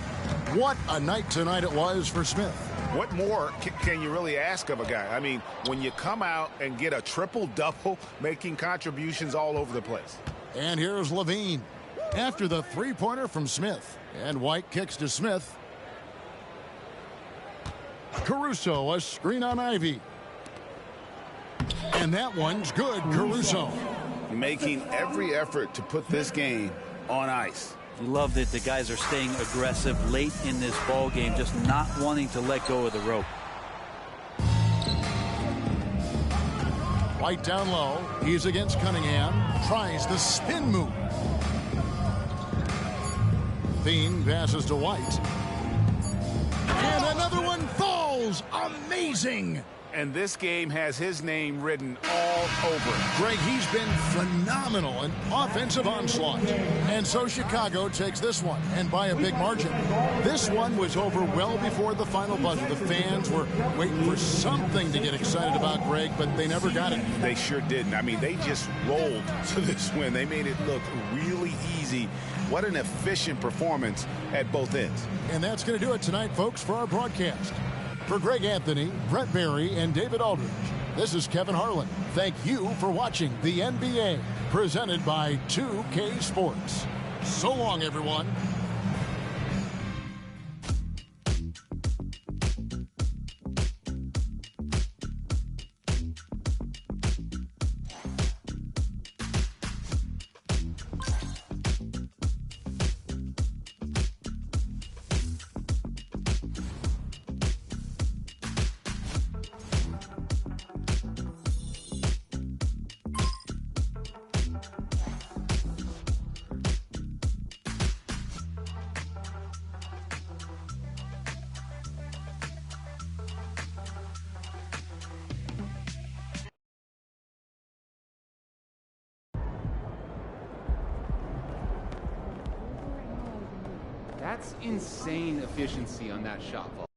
What a night tonight it was for Smith. What more can you really ask of a guy? I mean, when you come out and get a triple-double, making contributions all over the place. And here's Levine after the three-pointer from Smith. And White kicks to Smith. Caruso, a screen on Ivey. And that one's good, Caruso. Making every effort to put this game on ice. You love that the guys are staying aggressive late in this ball game, just not wanting to let go of the rope. White down low. He's against Cunningham. Tries the spin move. Thien passes to White. And another one falls. Amazing. And this game has his name written all over it. Greg, he's been phenomenal in offensive onslaught. And so Chicago takes this one, and by a big margin. This one was over well before the final buzzer. The fans were waiting for something to get excited about, Greg, but they never got it. They sure didn't. I mean, they just rolled to this win. They made it look really easy. What an efficient performance at both ends. And that's going to do it tonight, folks, for our broadcast. For Greg Anthony, Brent Barry, and David Aldridge, this is Kevin Harlan. Thank you for watching the NBA, presented by 2K Sports. So long, everyone. That's insane efficiency on that shot ball.